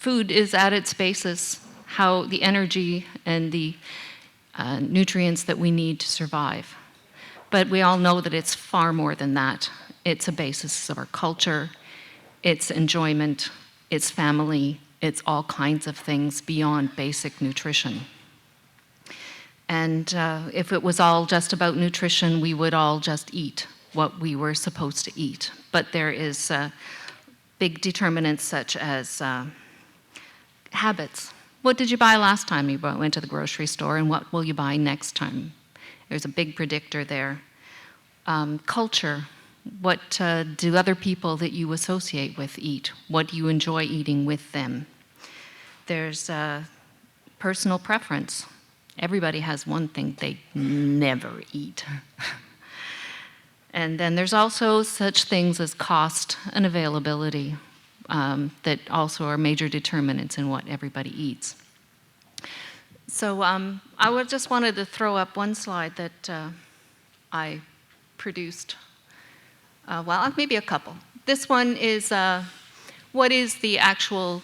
food is at its basis how the energy and the nutrients that we need to survive. But we all know that it's far more than that. It's a basis of our culture, it's enjoyment, it's family, it's all kinds of things beyond basic nutrition. And if it was all just about nutrition, we would all just eat what we were supposed to eat. But there is big determinants such as habits. What did you buy last time you went to the grocery store, and what will you buy next time? There's a big predictor there. Culture. What do other people that you associate with eat? What do you enjoy eating with them? There's personal preference. Everybody has one thing they never eat. And then there's also such things as cost and availability that also are major determinants in what everybody eats. So I just wanted to throw up one slide that I produced. Well, maybe a couple. This one is what is the actual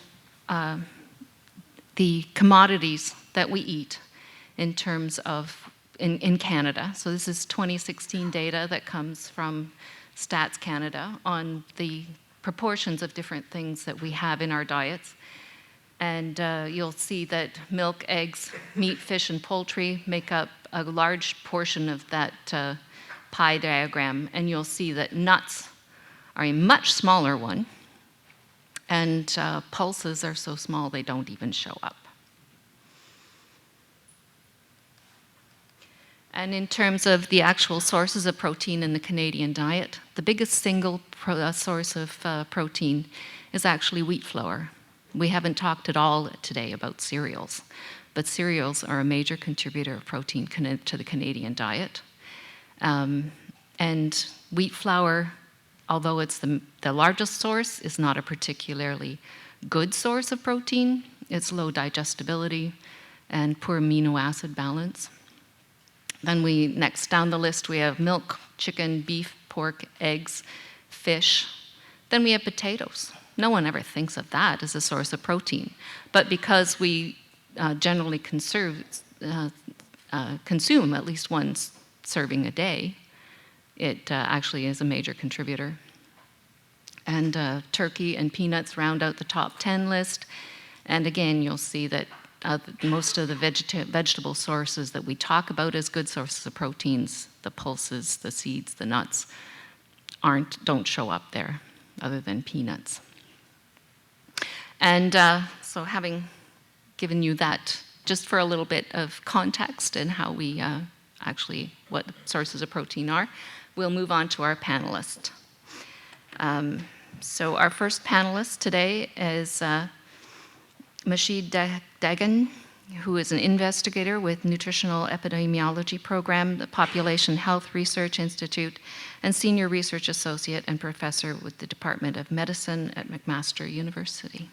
the commodities that we eat in terms of in Canada. So this is 2016 data that comes from Stats Canada on the proportions of different things that we have in our diets. And you'll see that milk, eggs, meat, fish, and poultry make up a large portion of that pie diagram. And you'll see that nuts are a much smaller one. And pulses are so small they don't even show up. And in terms of the actual sources of protein in the Canadian diet, the biggest single source of protein is actually wheat flour. We haven't talked at all today about cereals, but cereals are a major contributor of protein to the Canadian diet. And wheat flour, although it's the largest source, is not a particularly good source of protein. It's low digestibility and poor amino acid balance. Then next down the list, we have milk, chicken, beef, pork, eggs, fish. Then we have potatoes. No one ever thinks of that as a source of protein. But because we generally consume at least one serving a day, it actually is a major contributor. And turkey and peanuts round out the top 10 list. And again, you'll see that most of the vegetable sources that we talk about as good sources of proteins, the pulses, the seeds, the nuts, don't show up there other than peanuts. And so having given you that just for a little bit of context and how we what sources of protein are, we'll move on to our panelists. So our first panelist today is Mahshid Dehghan, who is an investigator with Nutritional Epidemiology Program, the Population Health Research Institute, and Senior Research Associate and Professor with the Department of Medicine at McMaster University.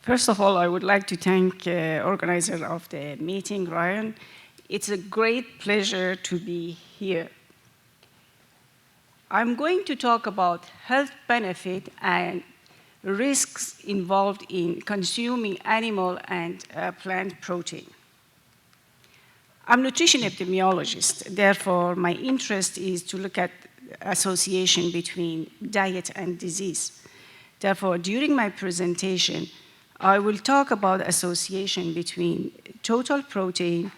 First of all, I would like to thank the organizer of the meeting, Ryan. It's a great pleasure to be here. I'm going to talk about health benefit and risks involved in consuming animal and plant protein. I'm a nutrition epidemiologist, therefore my interest is to look at association between diet and disease. Therefore, during my presentation, I will talk about association between total protein,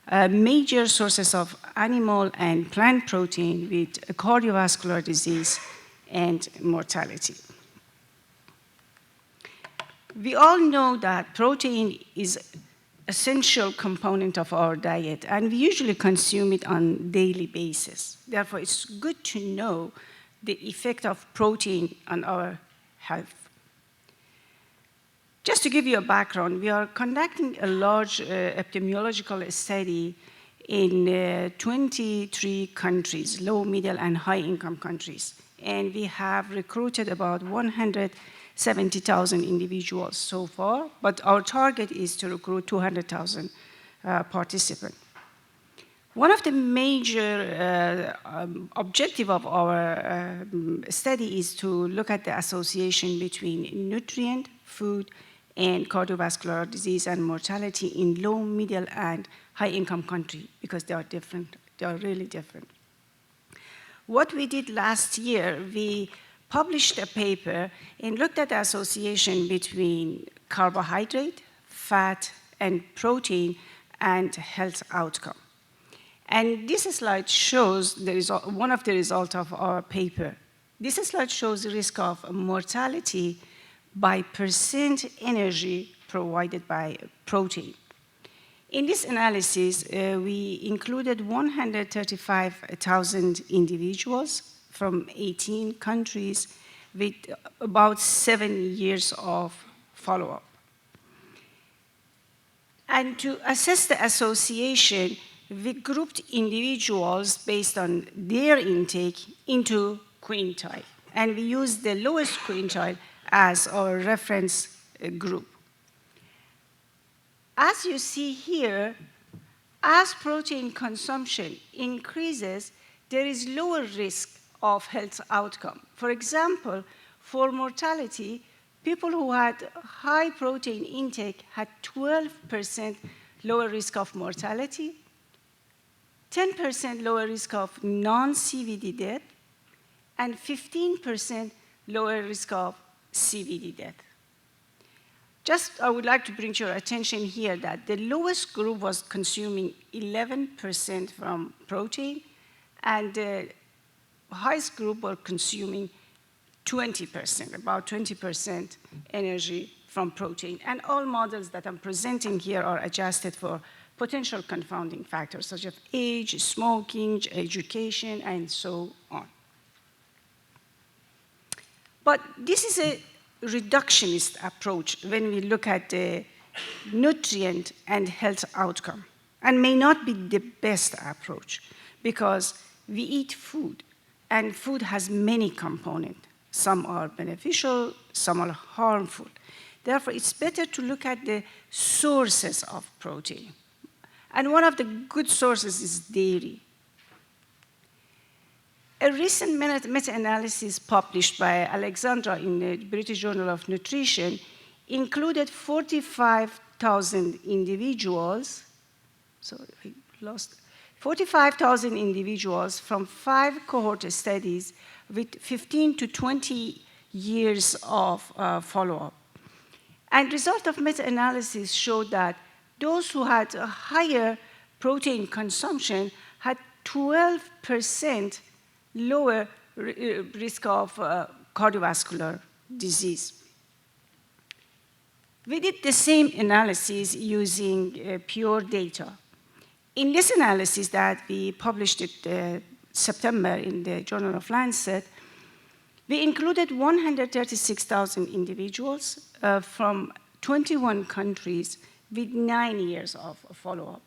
major sources of animal and plant protein with cardiovascular disease and mortality. We all know that protein is an essential component of our diet, and we usually consume it on a daily basis. Therefore, it's good to know the effect of protein on our health. Just to give you a background, we are conducting a large epidemiological study in 23 countries, low, middle, and high-income countries. And we have recruited about 100 70,000 individuals so far, but our target is to recruit 200,000 participants. One of the major objectives of our study is to look at the association between nutrient, food, and cardiovascular disease and mortality in low, middle, and high-income countries, because they are different. They are really different. What we did last year, we published a paper and looked at the association between carbohydrate, fat, and protein and health outcome. And this slide shows one of the results of our paper. This slide shows the risk of mortality by percent energy provided by protein. In this analysis, we included 135,000 individuals from 18 countries with about 7 years of follow-up. And to assess the association, we grouped individuals based on their intake into quintile. And we used the lowest quintile as our reference group. As you see here, as protein consumption increases, there is lower risk of health outcome. For example, for mortality, people who had high protein intake had 12% lower risk of mortality, 10% lower risk of non-CVD death, and 15% lower risk of CVD death. I would like to bring to your attention here that the lowest group was consuming 11% from protein, and the highest group were consuming 20%, about 20% energy from protein. And all models that I'm presenting here are adjusted for potential confounding factors such as age, smoking, education, and so on. But this is a reductionist approach when we look at the nutrient and health outcome, and may not be the best approach because we eat food, and food has many components. Some are beneficial, some are harmful. Therefore, it's better to look at the sources of protein. And one of the good sources is dairy. A recent meta-analysis published by Alexandra in the British Journal of Nutrition included 45,000 individuals, 45,000 individuals from 5 cohort studies with 15 to 20 years of follow-up. And result of meta-analysis showed that those who had a higher protein consumption had 12% lower risk of cardiovascular disease. We did the same analysis using pure data. In this analysis that we published in September in the Journal of Lancet, we included 136,000 individuals from 21 countries with 9 years of follow-up.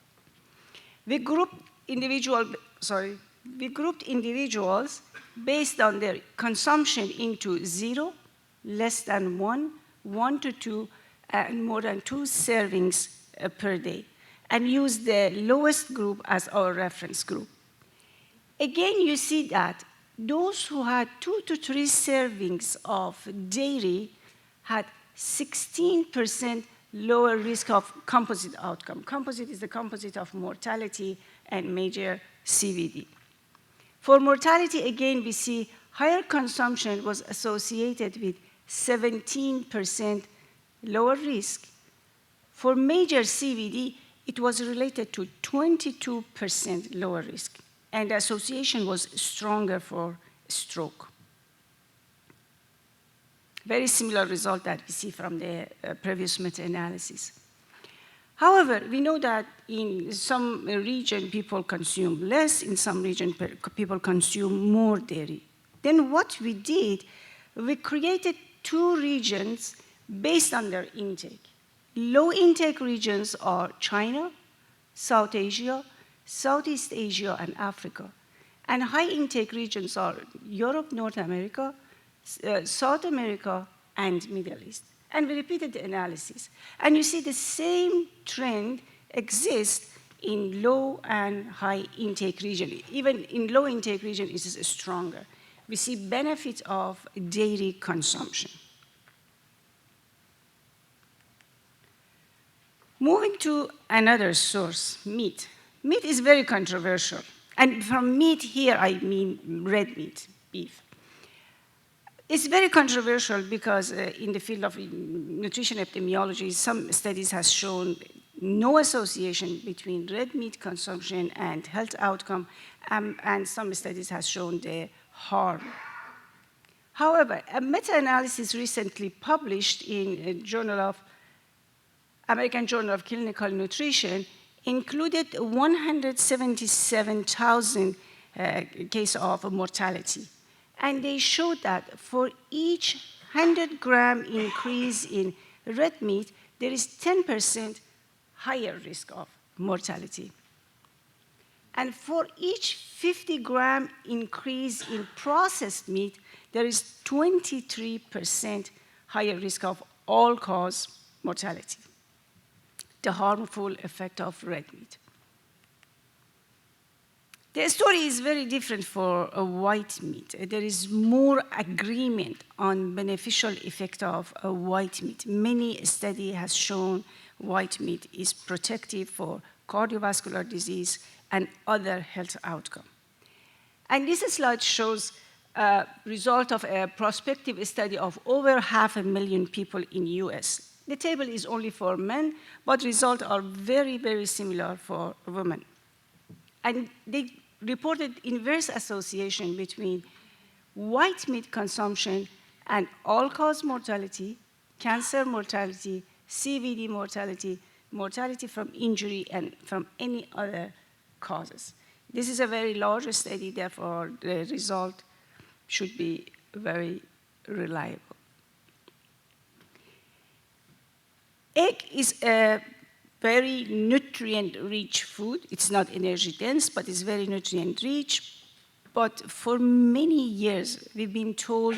We grouped individuals based on their consumption into 0, less than 1, 1 to 2, and more than 2 servings per day, and used the lowest group as our reference group. Again, you see that those who had 2 to 3 servings of dairy had 16% lower risk of composite outcome. Composite is the composite of mortality and major CVD. For mortality, again, we see higher consumption was associated with 17% lower risk. For major CVD, it was related to 22% lower risk, and the association was stronger for stroke. Very similar result that we see from the previous meta-analysis. However, we know that in some region, people consume less, in some region, people consume more dairy. Then what we did, we created 2 regions based on their intake. Low intake regions are China, South Asia, Southeast Asia, and Africa. And high intake regions are Europe, North America, South America, and Middle East. And we repeated the analysis. And you see the same trend exists in low and high intake region. Even in low intake region, it is stronger. We see benefits of dairy consumption. Moving to another source, meat. Meat is very controversial. And from meat here, I mean red meat, beef. It's very controversial because in the field of nutrition epidemiology, some studies have shown no association between red meat consumption and health outcome, and some studies have shown the harm. However, a meta-analysis recently published in a American Journal of Clinical Nutrition included 177,000 cases of mortality. And they showed that for each 100-gram increase in red meat, there is 10% higher risk of mortality. And for each 50-gram increase in processed meat, there is 23% higher risk of all-cause mortality, the harmful effect of red meat. The story is very different for white meat. There is more agreement on beneficial effect of white meat. Many studies have shown white meat is protective for cardiovascular disease and other health outcomes. And this slide shows a result of a prospective study of over 500,000 people in US. The table is only for men, but results are very, very similar for women. And they reported inverse association between white meat consumption and all-cause mortality, cancer mortality, CVD mortality, mortality from injury, and from any other causes. This is a very large study, therefore the result should be very reliable. Egg is a very nutrient-rich food. It's not energy-dense, but it's very nutrient-rich. But for many years, we've been told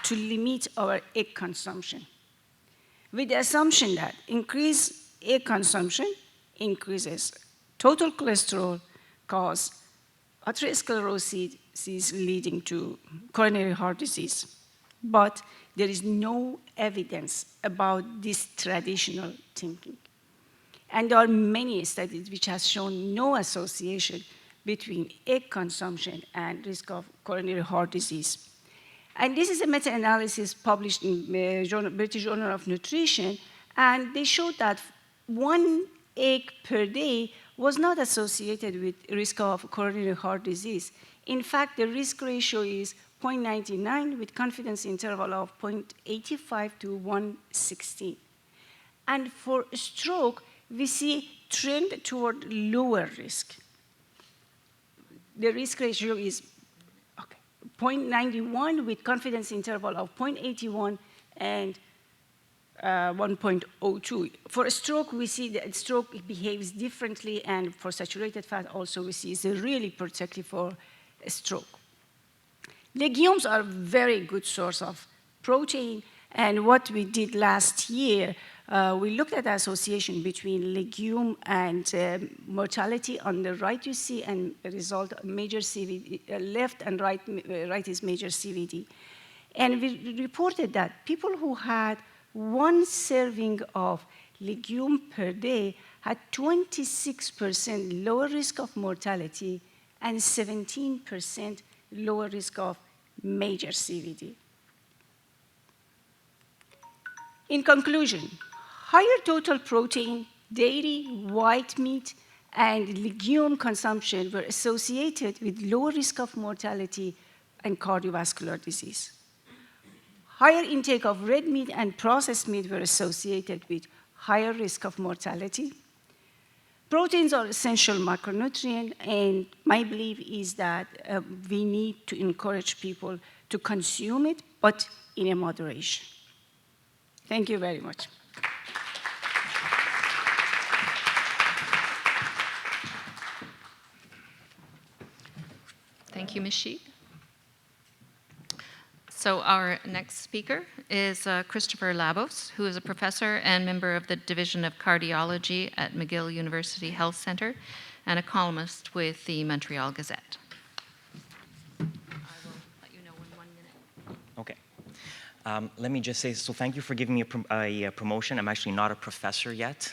to limit our egg consumption, with the assumption that increased egg consumption increases total cholesterol, cause atherosclerosis leading to coronary heart disease. But there is no evidence about this traditional thinking. And there are many studies which have shown no association between egg consumption and risk of coronary heart disease. And this is a meta-analysis published in the British Journal of Nutrition, and they showed that 1 egg per day was not associated with risk of coronary heart disease. In fact, the risk ratio is 0.99 with confidence interval of 0.85 to 116. And for stroke, we see trend toward lower risk. The risk ratio is 0.91 with confidence interval of 0.81 and 1.02. For a stroke, we see that stroke behaves differently, and for saturated fat also we see it's really protective for a stroke. Legumes are a very good source of protein, and what we did last year, we looked at the association between legume and mortality. On the right you see, and the result, major CVD, left and right, right is major CVD. And we reported that people who had 1 serving of legume per day had 26% lower risk of mortality and 17% lower risk of major CVD. In conclusion, higher total protein, dairy, white meat, and legume consumption were associated with lower risk of mortality and cardiovascular disease. Higher intake of red meat and processed meat were associated with higher risk of mortality. Proteins are essential macronutrient, and my belief is that we need to encourage people to consume it, but in a moderation. Thank you very much. Thank you, Mahshid. So So our next speaker is Christopher Labos, who is a professor and member of the Division of Cardiology at McGill University Health Center and a columnist with the Montreal Gazette. I will let you know in 1 minute. Okay. Let me just say, so thank you for giving me a promotion. I'm actually not a professor yet.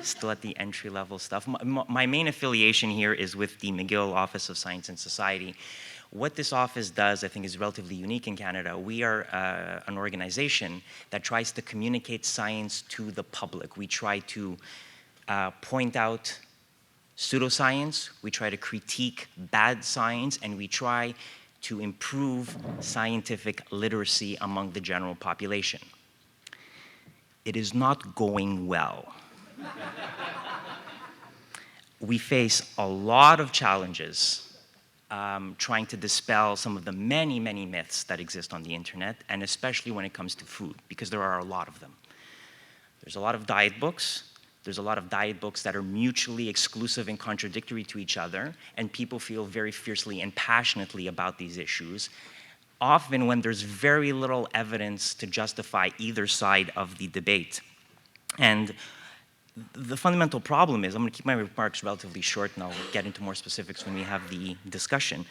Still at the entry-level stuff. My main affiliation here is with the McGill Office of Science and Society. What this office does, I think, is relatively unique in Canada. We are an organization that tries to communicate science to the public. We try to point out pseudoscience, we try to critique bad science, and we try to improve scientific literacy among the general population. It is not going well. We face a lot of challenges trying to dispel some of the many, many myths that exist on the internet, and especially when it comes to food, because there are a lot of them. There's a lot of diet books. There's a lot of diet books that are mutually exclusive and contradictory to each other, and people feel very fiercely and passionately about these issues, often when there's very little evidence to justify either side of the debate. And the fundamental problem is, I'm going to keep my remarks relatively short and I'll get into more specifics when we have the discussion.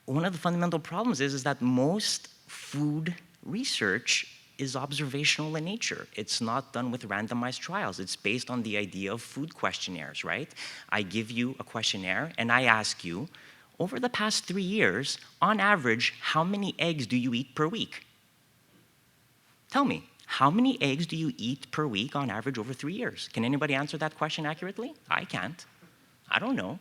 One of the fundamental problems is that most food research is observational in nature. It's not done with randomized trials. It's based on the idea of food questionnaires, right? I give you a questionnaire and I ask you, over the past 3 years, on average, how many eggs do you eat per week? Tell me, how many eggs do you eat per week on average over 3 years? Can anybody answer that question accurately? I can't. I don't know.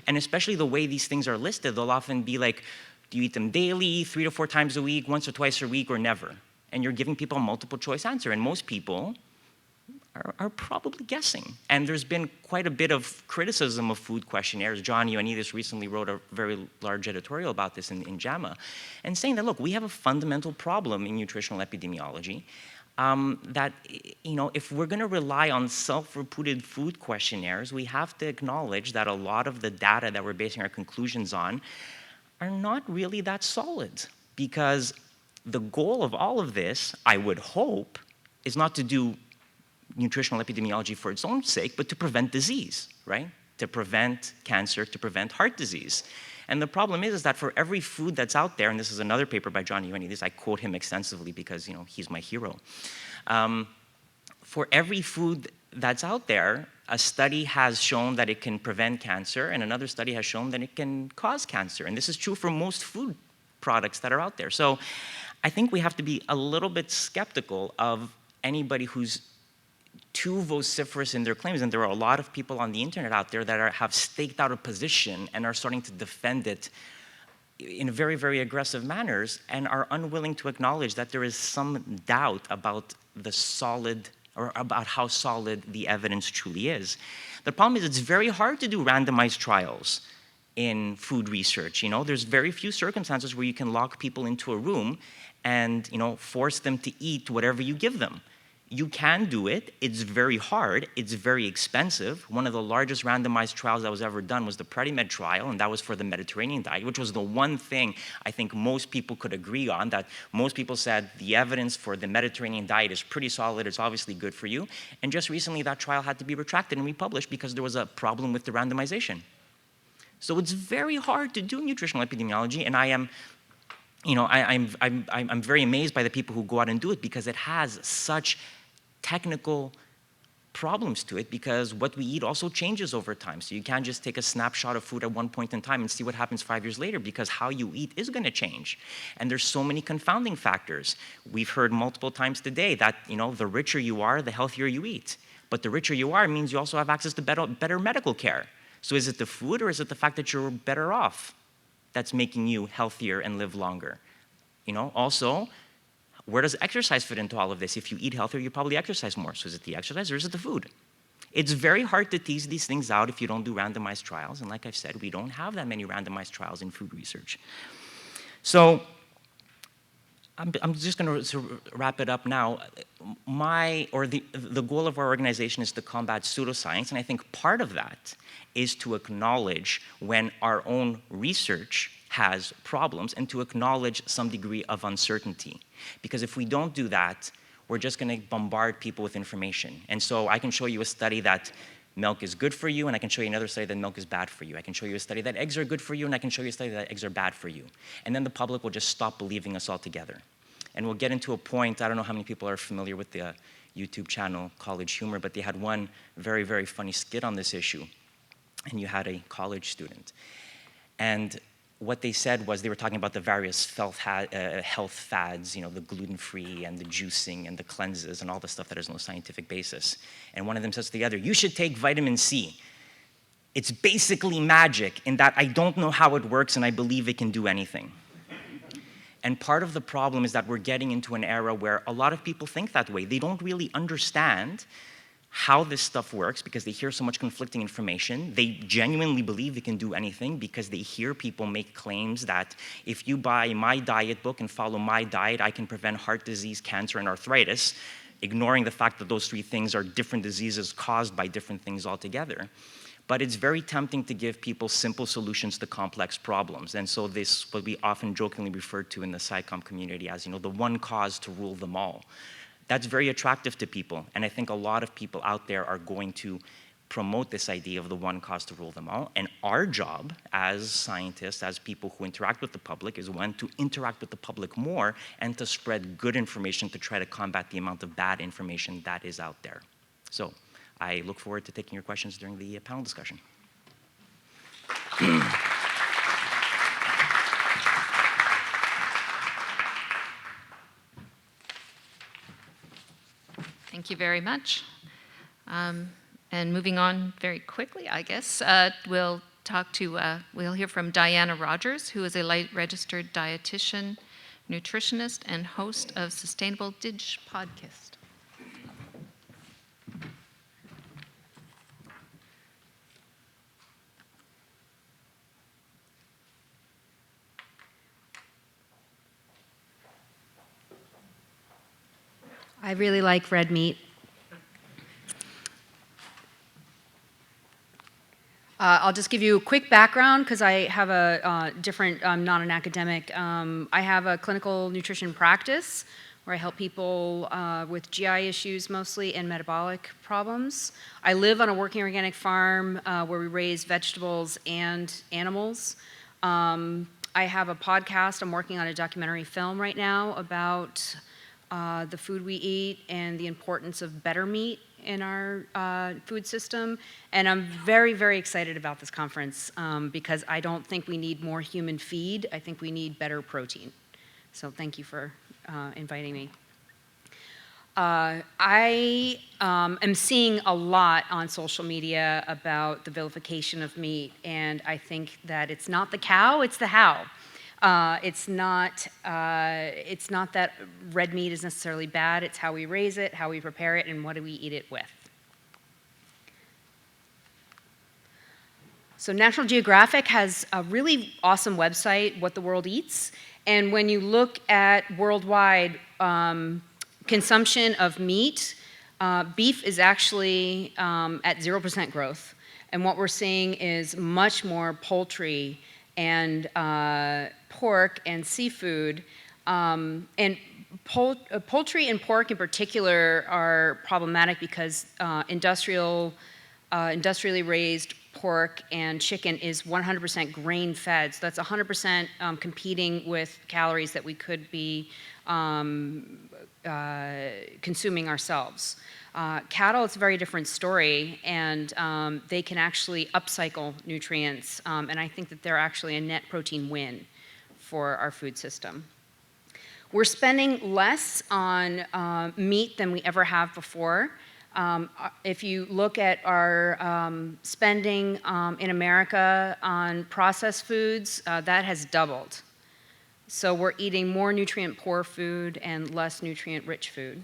And especially the way these things are listed, they'll often be like, do you eat them daily, 3 to 4 times a week, once or twice a week, or never? And you're giving people a multiple choice answer, and most people are probably guessing. And there's been quite a bit of criticism of food questionnaires. John Ioannidis recently wrote a very large editorial about this in JAMA, and saying that, look, we have a fundamental problem in nutritional epidemiology, that, you know, if we're gonna rely on self-reported food questionnaires, we have to acknowledge that a lot of the data that we're basing our conclusions on are not really that solid, because the goal of all of this, I would hope, is not to do nutritional epidemiology for its own sake, but to prevent disease, right? To prevent cancer, to prevent heart disease. And the problem is that for every food that's out there, and this is another paper by John Ioannidis, I quote him extensively because, you know, he's my hero. For every food that's out there, a study has shown that it can prevent cancer, and another study has shown that it can cause cancer. And this is true for most food products that are out there. So I think we have to be a little bit skeptical of anybody who's too vociferous in their claims, and there are a lot of people on the internet out there that have staked out a position and are starting to defend it in very, very aggressive manners, and are unwilling to acknowledge that there is some doubt about the solid, or about how solid the evidence truly is. The problem is it's very hard to do randomized trials in food research. You know, there's very few circumstances where you can lock people into a room and, you know, force them to eat whatever you give them. You can do it. It's very hard. It's very expensive. One of the largest randomized trials that was ever done was the PREDIMED trial, and that was for the Mediterranean diet, which was the one thing I think most people could agree on, that most people said the evidence for the Mediterranean diet is pretty solid. It's obviously good for you. And just recently, that trial had to be retracted and republished because there was a problem with the randomization. So it's very hard to do nutritional epidemiology, and I am, you know, I'm very amazed by the people who go out and do it, because it has such technical problems to it, because what we eat also changes over time. So you can't just take a snapshot of food at one point in time and see what happens 5 years later, because how you eat is going to change. And there's so many confounding factors. We've heard multiple times today that, you know, the richer you are, the healthier you eat. But the richer you are means you also have access to better medical care. So is it the food, or is it the fact that you're better off that's making you healthier and live longer? You know, also, where does exercise fit into all of this? If you eat healthier, you probably exercise more. So is it the exercise, or is it the food? It's very hard to tease these things out if you don't do randomized trials. And like I've said, we don't have that many randomized trials in food research. So I'm just going to wrap it up now. The goal of our organization is to combat pseudoscience, and I think part of that is to acknowledge when our own research has problems and to acknowledge some degree of uncertainty. Because if we don't do that, we're just going to bombard people with information. And so I can show you a study that milk is good for you, and I can show you another study that milk is bad for you. I can show you a study that eggs are good for you, and I can show you a study that eggs are bad for you. And then the public will just stop believing us altogether. And we'll get into a point, I don't know how many people are familiar with the YouTube channel College Humor, but they had one very, very funny skit on this issue. And you had a college student. And what they said was they were talking about the various health fads, you know, the gluten-free and the juicing and the cleanses and all the stuff that has no scientific basis. And one of them says to the other, you should take vitamin C. It's basically magic in that I don't know how it works and I believe it can do anything. And part of the problem is that we're getting into an era where a lot of people think that way. They don't really understand how this stuff works because they hear so much conflicting information. They genuinely believe it can do anything because they hear people make claims that if you buy my diet book and follow my diet, I can prevent heart disease, cancer, and arthritis, ignoring the fact that those three things are different diseases caused by different things altogether. But it's very tempting to give people simple solutions to complex problems. And so this, what we often jokingly refer to in the SciComm community as, the one cause to rule them all. That's very attractive to people, and I think a lot of people out there are going to promote this idea of the one cause to rule them all, and our job as scientists, as people who interact with the public, is one, to interact with the public more and to spread good information to try to combat the amount of bad information that is out there. So I look forward to taking your questions during the panel discussion. Thank you very much. And moving on very quickly, I guess, we'll hear from Diana Rogers, who is a registered dietitian, nutritionist, and host of Sustainable Dig podcast. I really like red meat. I'll just give you a quick background because I have a different, not an academic. I have a clinical nutrition practice where I help people with GI issues mostly and metabolic problems. I live on a working organic farm where we raise vegetables and animals. I have a podcast. I'm working on a documentary film right now about the food we eat and the importance of better meat in our food system. And I'm very, very excited about this conference because I don't think we need more human feed. I think we need better protein. So thank you for inviting me. I am seeing a lot on social media about the vilification of meat, and I think that it's not the cow, it's the how. It's not that red meat is necessarily bad, it's how we raise it, how we prepare it, and what do we eat it with. So National Geographic has a really awesome website, What the World Eats, and when you look at worldwide consumption of meat, beef is actually at 0% growth, and what we're seeing is much more poultry and pork and seafood, and poultry and pork in particular are problematic because industrially raised pork and chicken is 100% grain fed, so that's 100% competing with calories that we could be consuming ourselves. Cattle, it's a very different story, and they can actually upcycle nutrients, and I think that they're actually a net protein win for our food system. We're spending less on meat than we ever have before. If you look at our spending in America on processed foods, that has doubled. So we're eating more nutrient-poor food and less nutrient-rich food.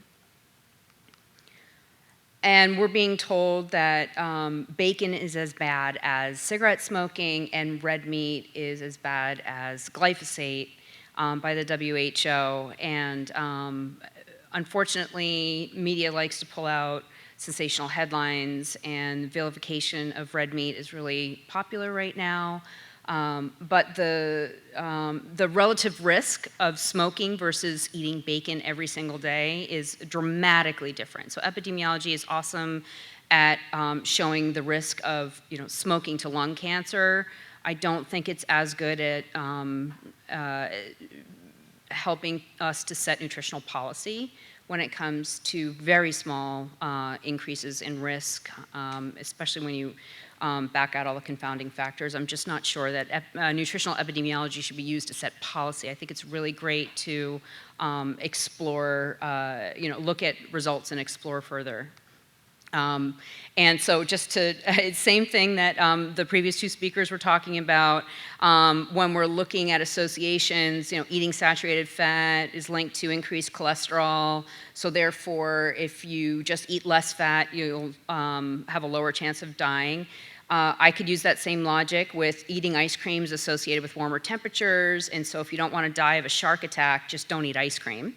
And we're being told that bacon is as bad as cigarette smoking and red meat is as bad as glyphosate by the WHO. And unfortunately, media likes to pull out sensational headlines, and vilification of red meat is really popular right now. But the relative risk of smoking versus eating bacon every single day is dramatically different. So epidemiology is awesome at showing the risk of smoking to lung cancer. I don't think it's as good at helping us to set nutritional policy when it comes to very small increases in risk, especially when you back out all the confounding factors. I'm just not sure that nutritional epidemiology should be used to set policy. I think it's really great to explore, look at results and explore further. And so just to, same thing that the previous two speakers were talking about, when we're looking at associations, eating saturated fat is linked to increased cholesterol, so therefore if you just eat less fat, you'll have a lower chance of dying. I could use that same logic with eating ice creams associated with warmer temperatures, and so if you don't want to die of a shark attack, just don't eat ice cream.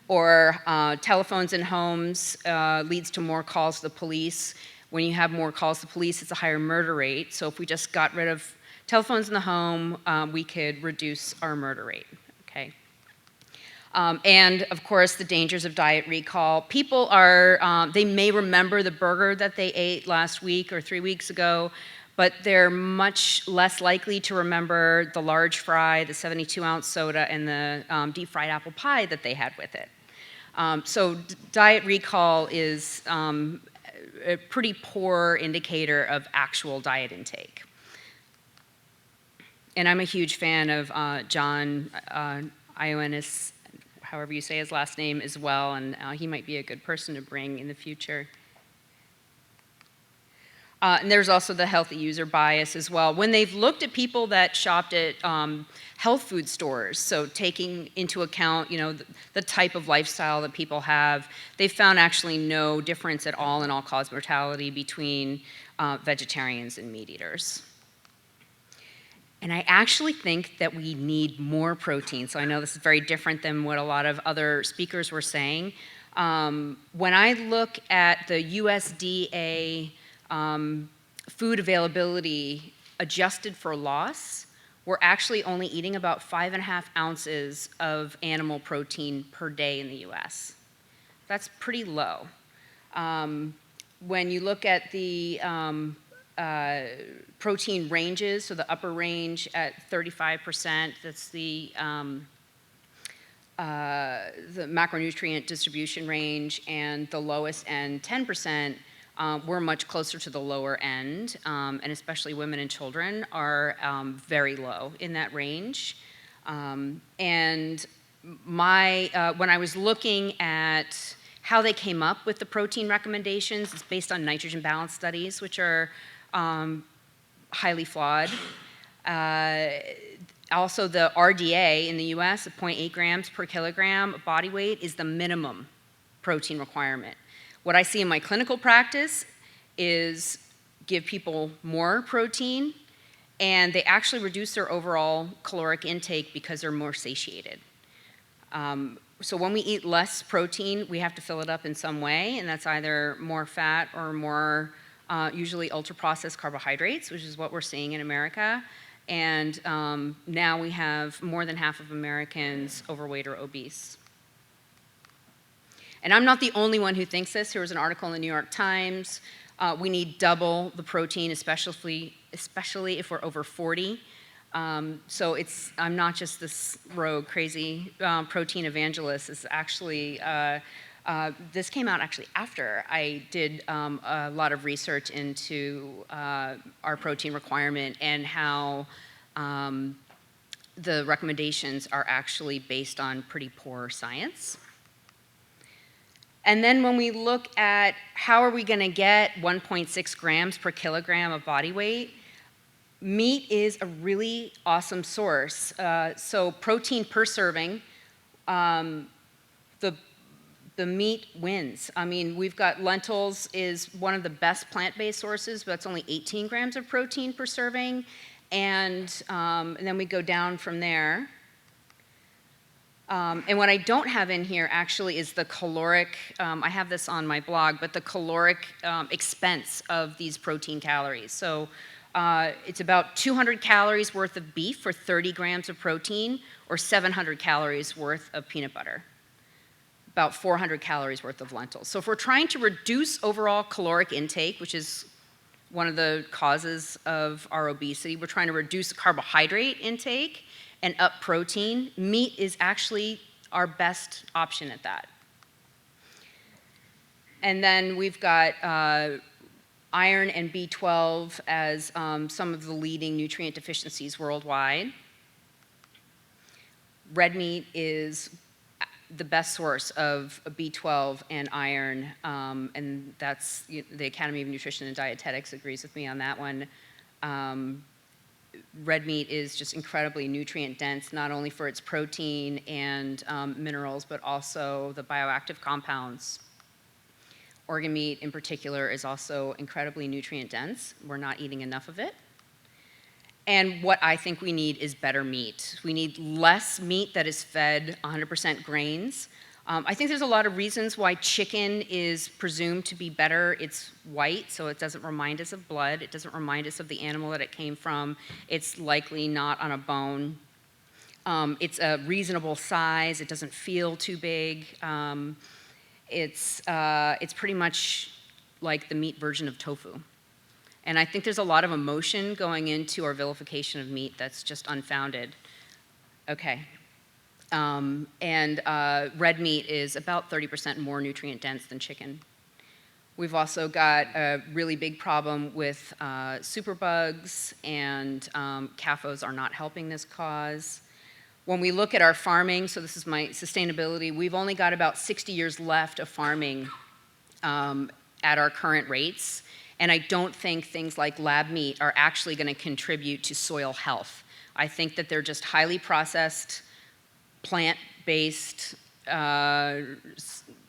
Or telephones in homes leads to more calls to the police. When you have more calls to the police, it's a higher murder rate. So if we just got rid of telephones in the home, we could reduce our murder rate, okay? And of course, the dangers of diet recall. People they may remember the burger that they ate last week or 3 weeks ago, but they're much less likely to remember the large fry, the 72-ounce soda, and the deep fried apple pie that they had with it. So diet recall is a pretty poor indicator of actual diet intake. And I'm a huge fan of John Ioannis, however you say his last name, as well, and he might be a good person to bring in the future. And there's also the healthy user bias as well. When they've looked at people that shopped at health food stores, so taking into account the type of lifestyle that people have, they found actually no difference at all in all-cause mortality between vegetarians and meat eaters. And I actually think that we need more protein. So I know this is very different than what a lot of other speakers were saying. When I look at the USDA food availability adjusted for loss, we're actually only eating about 5.5 ounces of animal protein per day in the US. That's pretty low. When you look at the protein ranges, so the upper range at 35%, that's the macronutrient distribution range, and the lowest end, 10%, we're much closer to the lower end, and especially women and children are very low in that range. And when I was looking at how they came up with the protein recommendations, it's based on nitrogen balance studies, which are highly flawed. Also, the RDA in the US of 0.8 grams per kilogram of body weight is the minimum protein requirement. What I see in my clinical practice is give people more protein, and they actually reduce their overall caloric intake because they're more satiated. So when we eat less protein, we have to fill it up in some way, and that's either more fat or more usually ultra-processed carbohydrates, which is what we're seeing in America. And now we have more than half of Americans overweight or obese. And I'm not the only one who thinks this. There was an article in the New York Times. We need double the protein, especially if we're over 40. So I'm not just this rogue, crazy protein evangelist. It's actually, this came out actually after I did a lot of research into our protein requirement and how the recommendations are actually based on pretty poor science. And then when we look at how are we going to get 1.6 grams per kilogram of body weight, meat is a really awesome source. So protein per serving, the meat wins. I mean, we've got lentils is one of the best plant-based sources, but that's only 18 grams of protein per serving. And then we go down from there. And what I don't have in here actually is the caloric, I have this on my blog, but the caloric expense of these protein calories. So It's about 200 calories worth of beef for 30 grams of protein, or 700 calories worth of peanut butter. About 400 calories worth of lentils. So if we're trying to reduce overall caloric intake, which is one of the causes of our obesity, we're trying to reduce carbohydrate intake and up protein, meat is actually our best option at that. And then we've got iron and B12 as some of the leading nutrient deficiencies worldwide. Red meat is the best source of B12 and iron, and that's, the Academy of Nutrition and Dietetics agrees with me on that one. Red meat is just incredibly nutrient dense, not only for its protein and minerals, but also the bioactive compounds. Organ meat in particular is also incredibly nutrient dense. We're not eating enough of it. And what I think we need is better meat. We need less meat that is fed 100% grains. I think there's a lot of reasons why chicken is presumed to be better. It's white, so it doesn't remind us of blood. It doesn't remind us of the animal that it came from. It's likely not on a bone. It's a reasonable size. It doesn't feel too big. It's pretty much like the meat version of tofu. And I think there's a lot of emotion going into our vilification of meat that's just unfounded. Okay. Red meat is about 30% more nutrient dense than chicken. We've also got a really big problem with superbugs, and CAFOs are not helping this cause. When we look at our farming, so this is my sustainability, we've only got about 60 years left of farming at our current rates. And I don't think things like lab meat are actually going to contribute to soil health. I think that they're just highly processed, plant-based,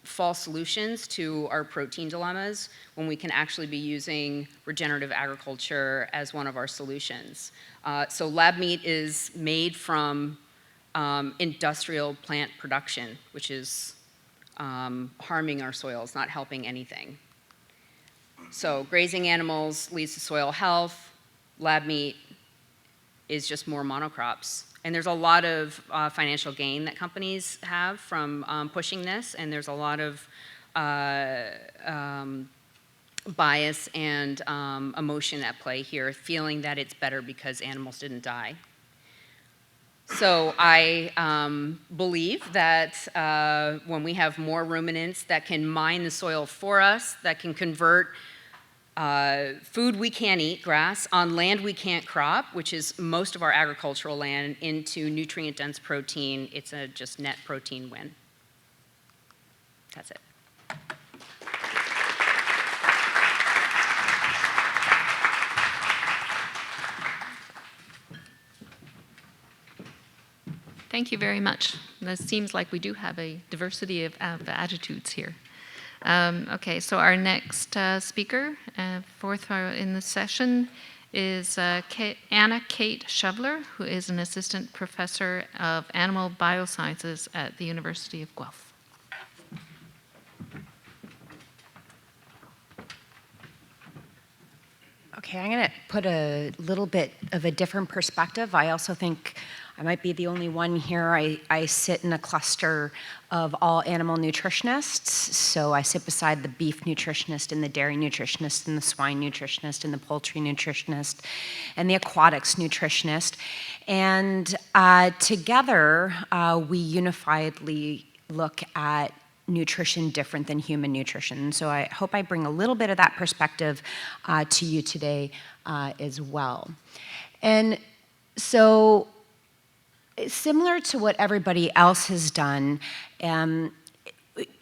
false solutions to our protein dilemmas when we can actually be using regenerative agriculture as one of our solutions. So lab meat is made from industrial plant production, which is harming our soils, not helping anything. So grazing animals leads to soil health. Lab meat is just more monocrops. And there's a lot of financial gain that companies have from pushing this, and there's a lot of bias and emotion at play here, feeling that it's better because animals didn't die. So I believe that when we have more ruminants that can mine the soil for us, that can convert food we can't eat, grass, on land we can't crop, which is most of our agricultural land, into nutrient-dense protein, it's a just net protein win. That's it. Thank you very much. It seems like we do have a diversity of attitudes here. Okay, so our next speaker, fourth in the session, is Anna Kate Shoveler, who is an assistant professor of animal biosciences at the University of Guelph. Okay, I'm going to put a little bit of a different perspective. I also think I might be the only one here. I sit in a cluster of all animal nutritionists. So I sit beside the beef nutritionist and the dairy nutritionist and the swine nutritionist and the poultry nutritionist and the aquatics nutritionist. And together, we unifiedly look at nutrition different than human nutrition. So I hope I bring a little bit of that perspective to you today as well. And so, similar to what everybody else has done,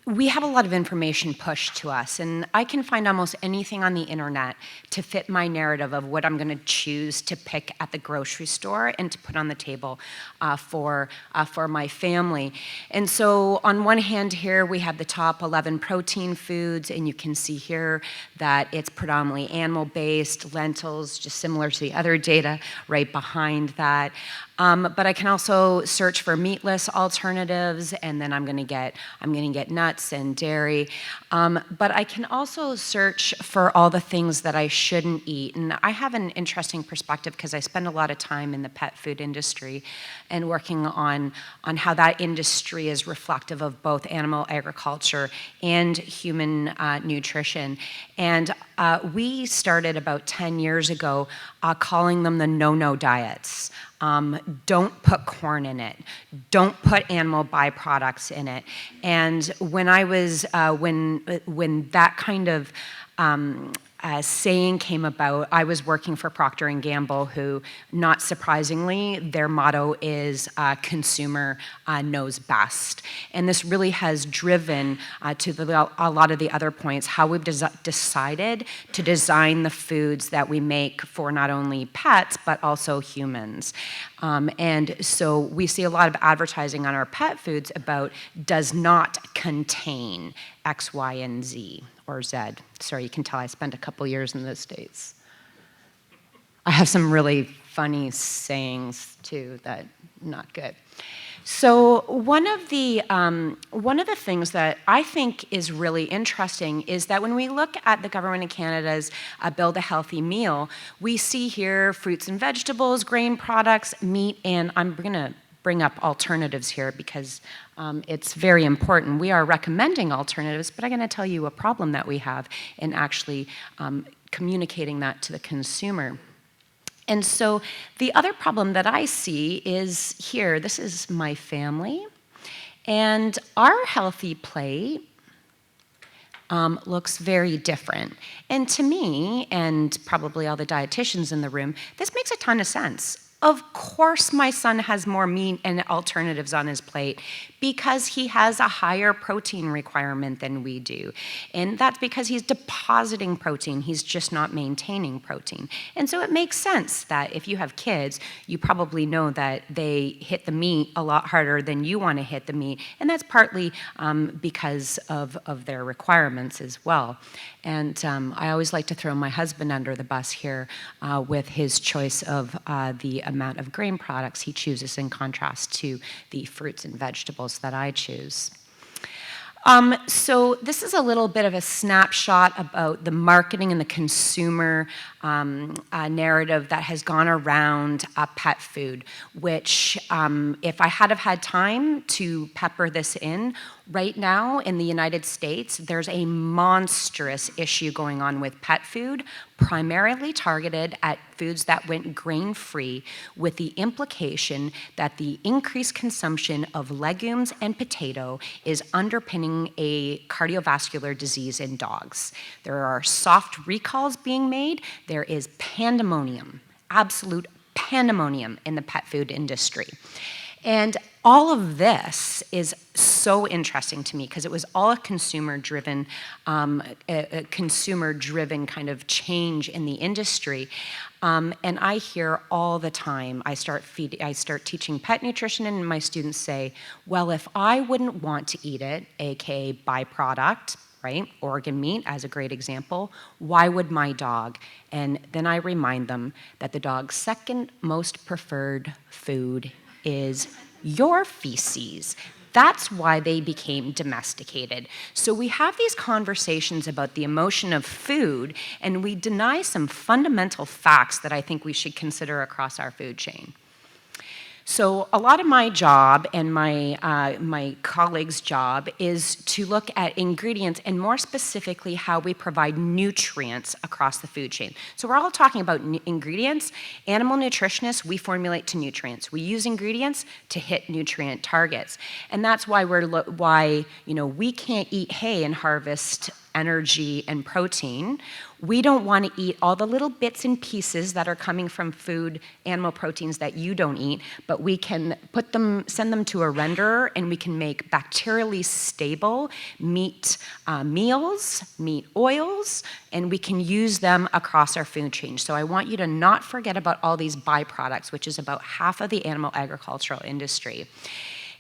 we have a lot of information pushed to us, and I can find almost anything on the internet to fit my narrative of what I'm going to choose to pick at the grocery store and to put on the table for my family. And so on one hand here, we have the top 11 protein foods, and you can see here that it's predominantly animal-based, lentils, just similar to the other data right behind that. But I can also search for meatless alternatives, and then I'm gonna get nuts and dairy. But I can also search for all the things that I shouldn't eat. And I have an interesting perspective because I spend a lot of time in the pet food industry and working on how that industry is reflective of both animal agriculture and human nutrition. And we started about 10 years ago calling them the Nono Diets. Don't put corn in it. Don't put animal byproducts in it. And when I was, when that kind of saying came about, I was working for Procter & Gamble, who, not surprisingly, their motto is consumer knows best. And this really has driven to a lot of the other points, how we've decided to design the foods that we make for not only pets, but also humans. And so we see a lot of advertising on our pet foods about does not contain X, Y, and Z, or Z. Sorry, you can tell I spent a couple years in the States. I have some really funny sayings too that not good. So one of the things that I think is really interesting is that when we look at the government of Canada's Build a Healthy Meal, we see here fruits and vegetables, grain products, meat, and I'm going to bring up alternatives here because it's very important. We are recommending alternatives, but I'm going to tell you a problem that we have in actually communicating that to the consumer. And so the other problem that I see is here, this is my family, and our healthy plate looks very different. And to me, and probably all the dietitians in the room, this makes a ton of sense. Of course my son has more meat and alternatives on his plate because he has a higher protein requirement than we do. And that's because he's depositing protein, he's just not maintaining protein. And so it makes sense that if you have kids, you probably know that they hit the meat a lot harder than you want to hit the meat, and that's partly because of their requirements as well. And I always like to throw my husband under the bus here with his choice of the amount of grain products he chooses in contrast to the fruits and vegetables that I choose. So this is a little bit of a snapshot about the marketing and the consumer narrative that has gone around pet food, which if I had have had time to pepper this in, right now in the United States, there's a monstrous issue going on with pet food, primarily targeted at foods that went grain-free, with the implication that the increased consumption of legumes and potato is underpinning a cardiovascular disease in dogs. There are soft recalls being made. There is pandemonium, absolute pandemonium in the pet food industry. And all of this is so interesting to me because it was all a consumer-driven kind of change in the industry. And I hear all the time, I start teaching pet nutrition, and my students say, well, if I wouldn't want to eat it, aka byproduct, right, organ meat as a great example, why would my dog? And then I remind them that the dog's second most preferred food is your feces. That's why they became domesticated. So we have these conversations about the emotion of food, and we deny some fundamental facts that I think we should consider across our food chain. So a lot of my job and my colleagues' job is to look at ingredients and more specifically how we provide nutrients across the food chain. So we're all talking about ingredients. Animal nutritionists, we formulate to nutrients. We use ingredients to hit nutrient targets. And that's why we can't eat hay and harvest energy and protein. We don't want to eat all the little bits and pieces that are coming from food, animal proteins that you don't eat, but we can send them to a renderer, and we can make bacterially stable meat meals, meat oils, and we can use them across our food chain. So I want you to not forget about all these byproducts, which is about half of the animal agricultural industry.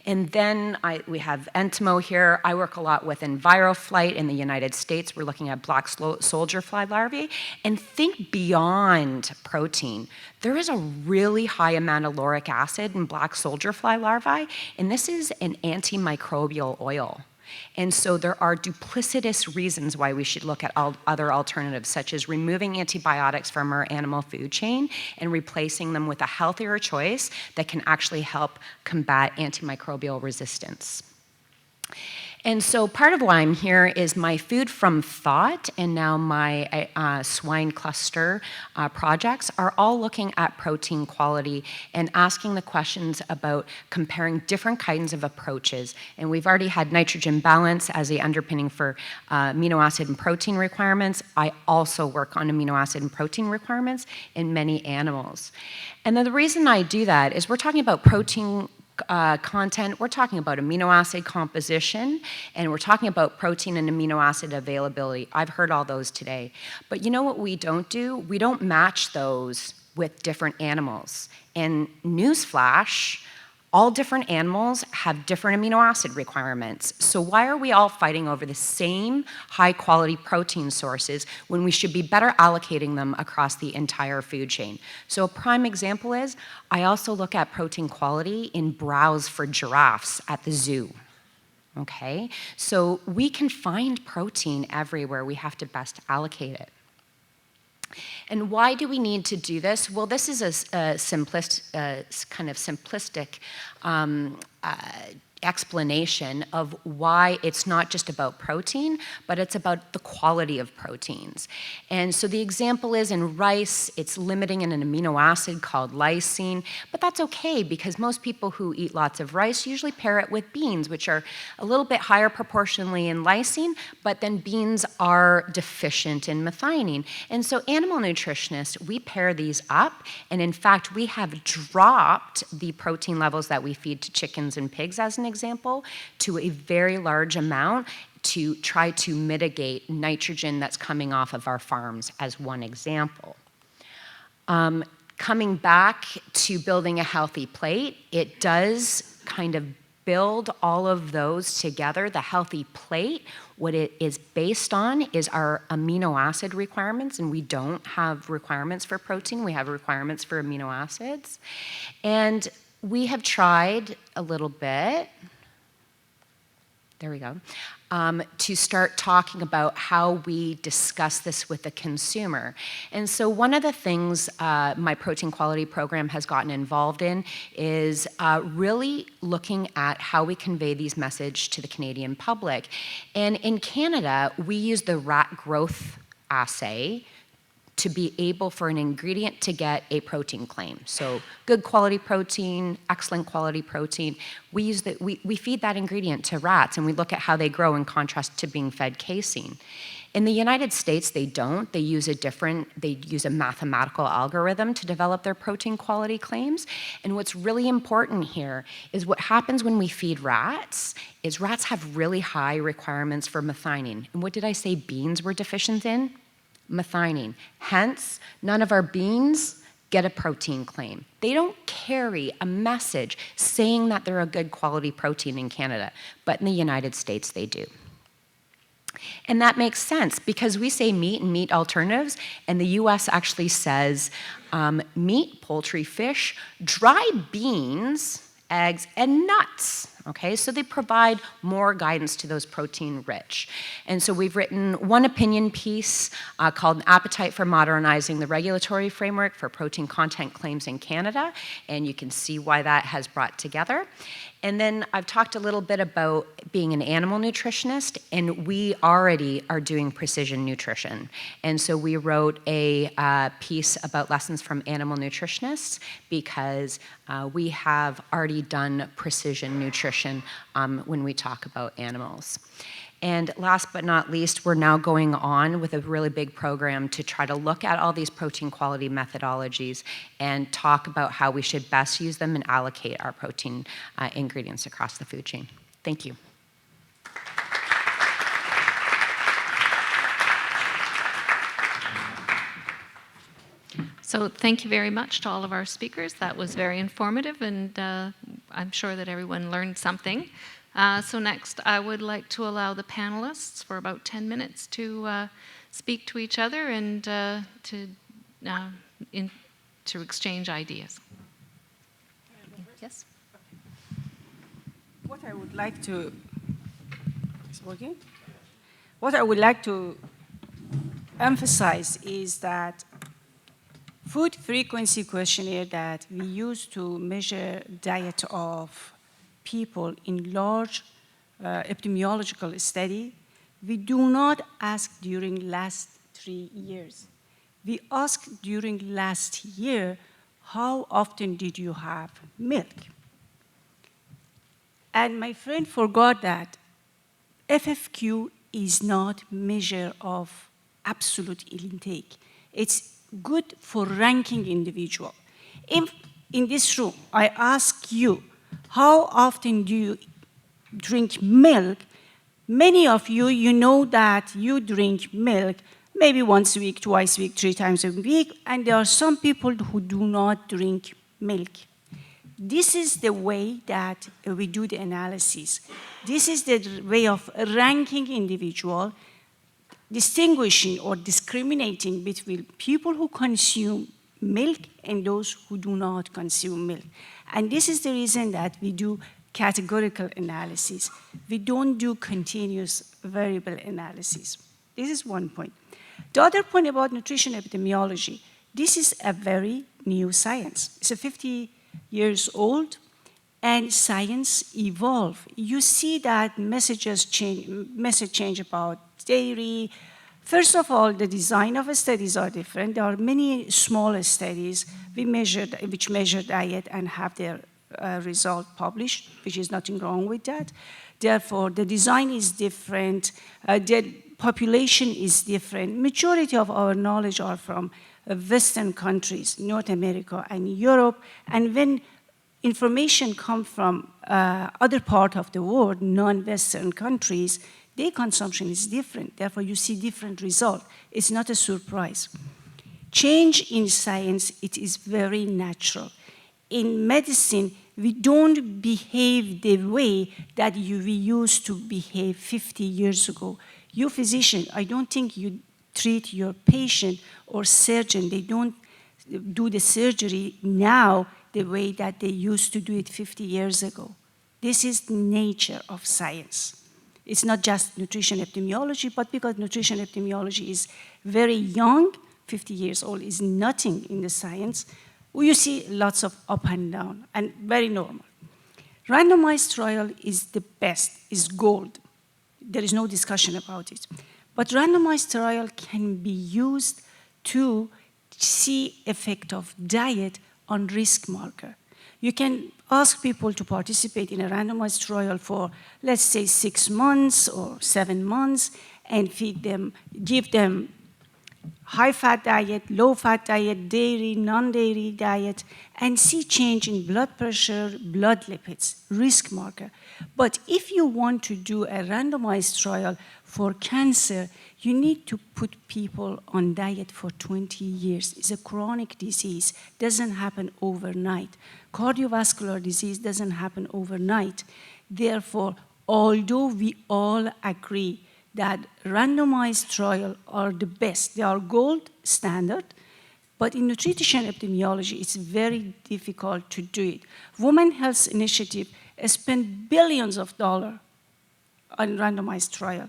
And then we have Entimo here. I work a lot with EnviroFlight in the United States. We're looking at black soldier fly larvae. And think beyond protein. There is a really high amount of lauric acid in black soldier fly larvae, and this is an antimicrobial oil. And so there are duplicitous reasons why we should look at other alternatives, such as removing antibiotics from our animal food chain and replacing them with a healthier choice that can actually help combat antimicrobial resistance. And so part of why I'm here is my Food from Thought and now my swine cluster projects are all looking at protein quality and asking the questions about comparing different kinds of approaches. And we've already had nitrogen balance as the underpinning for amino acid and protein requirements. I also work on amino acid and protein requirements in many animals. And then the reason I do that is we're talking about protein content, we're talking about amino acid composition, and we're talking about protein and amino acid availability. I've heard all those today. But you know what we don't do? We don't match those with different animals. And newsflash, all different animals have different amino acid requirements. So why are we all fighting over the same high-quality protein sources when we should be better allocating them across the entire food chain? So a prime example is, I also look at protein quality in browse for giraffes at the zoo. Okay? So we can find protein everywhere. We have to best allocate it. And why do we need to do this? Well, this is a kind of simplistic explanation of why it's not just about protein, but it's about the quality of proteins. And so the example is in rice, it's limiting in an amino acid called lysine, but that's okay because most people who eat lots of rice usually pair it with beans, which are a little bit higher proportionally in lysine, but then beans are deficient in methionine. And so animal nutritionists, we pair these up, and in fact, we have dropped the protein levels that we feed to chickens and pigs as an example, to a very large amount to try to mitigate nitrogen that's coming off of our farms as one example. Coming back to building a healthy plate, it does kind of build all of those together. The healthy plate, what it is based on is our amino acid requirements, and we don't have requirements for protein, we have requirements for amino acids. And we have tried a little bit, there we go, to start talking about how we discuss this with the consumer. And so one of the things my protein quality program has gotten involved in is really looking at how we convey these messages to the Canadian public. And in Canada, we use the rat growth assay to be able for an ingredient to get a protein claim. So good quality protein, excellent quality protein. We feed that ingredient to rats and we look at how they grow in contrast to being fed casein. In the United States, they don't. They use a mathematical algorithm to develop their protein quality claims. And what's really important here is what happens when we feed rats is rats have really high requirements for methionine. And what did I say beans were deficient in? Methionine. Hence, none of our beans get a protein claim. They don't carry a message saying that they're a good quality protein in Canada, but in the United States they do. And that makes sense because we say meat and meat alternatives, and the US actually says meat, poultry, fish, dry beans, eggs, and nuts. Okay, so they provide more guidance to those protein rich. And so we've written one opinion piece called An Appetite for Modernizing the Regulatory Framework for Protein Content Claims in Canada, and you can see why that has brought together. And then I've talked a little bit about being an animal nutritionist, and we already are doing precision nutrition. And so we wrote a piece about lessons from animal nutritionists because we have already done precision nutrition when we talk about animals. And last but not least, we're now going on with a really big program to try to look at all these protein quality methodologies and talk about how we should best use them and allocate our protein ingredients across the food chain. Thank you. So thank you very much to all of our speakers. That was very informative, and I'm sure that everyone learned something. So next, I would like to allow the panelists for about 10 minutes to speak to each other and to exchange ideas. Yes? What I would like to, is it working? What I would like to emphasize is that food frequency questionnaire that we use to measure diet of people in large epidemiological study, we do not ask during last 3 years. We ask during last year, how often did you have milk? And my friend forgot that FFQ is not measure of absolute intake. It's good for ranking individual. If in this room, I ask you, how often do you drink milk? Many of you, you know that you drink milk maybe once a week, twice a week, 3 times a week, and there are some people who do not drink milk. This is the way that we do the analysis. This is the way of ranking individual, distinguishing or discriminating between people who consume milk and those who do not consume milk. And this is the reason that we do categorical analysis. We don't do continuous variable analysis. This is one point. The other point about nutrition epidemiology, this is a very new science. It's a 50 years old, and science evolve. You see that message change about dairy. First of all, the design of studies are different. There are many smaller studies which measure diet and have their result published, which is nothing wrong with that. Therefore, the design is different. The population is different. Majority of our knowledge are from Western countries, North America and Europe, and when information comes from other part of the world, non-Western countries, their consumption is different. Therefore, you see different results. It's not a surprise. Change in science, it is very natural. In medicine, we don't behave the way that we used to behave 50 years ago. You physician, I don't think you treat your patient or surgeon, they don't do the surgery now the way that they used to do it 50 years ago. This is the nature of science. It's not just nutrition epidemiology, but because nutrition epidemiology is very young, 50 years old is nothing in the science, you see lots of up and down, and very normal. Randomized trial is the best, is gold. There is no discussion about it. But randomized trial can be used to see effect of diet on risk marker. You can ask people to participate in a randomized trial for, let's say, 6 months or 7 months, and feed them, give them high-fat diet, low-fat diet, dairy, non-dairy diet, and see change in blood pressure, blood lipids, risk marker. But if you want to do a randomized trial for cancer, you need to put people on diet for 20 years. It's a chronic disease, doesn't happen overnight. Cardiovascular disease doesn't happen overnight. Therefore, although we all agree that randomized trials are the best, they are gold standard, but in nutrition epidemiology, it's very difficult to do it. Women's Health Initiative spent billions of dollars on randomized trial.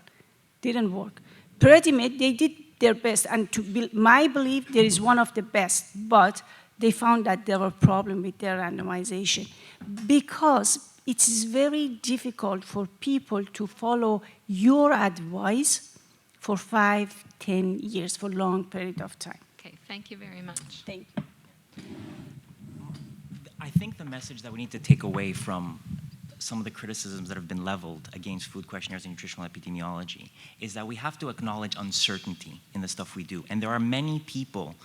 Didn't work. Predimed, they did their best, and to my belief, there is one of the best, but they found that there were problems with their randomization because it is very difficult for people to follow your advice for 5, 10 years, for a long period of time. Okay, thank you very much. Thank you. I think the message that we need to take away from some of the criticisms that have been leveled against food questionnaires and nutritional epidemiology is that we have to acknowledge uncertainty in the stuff we do. And there are many people,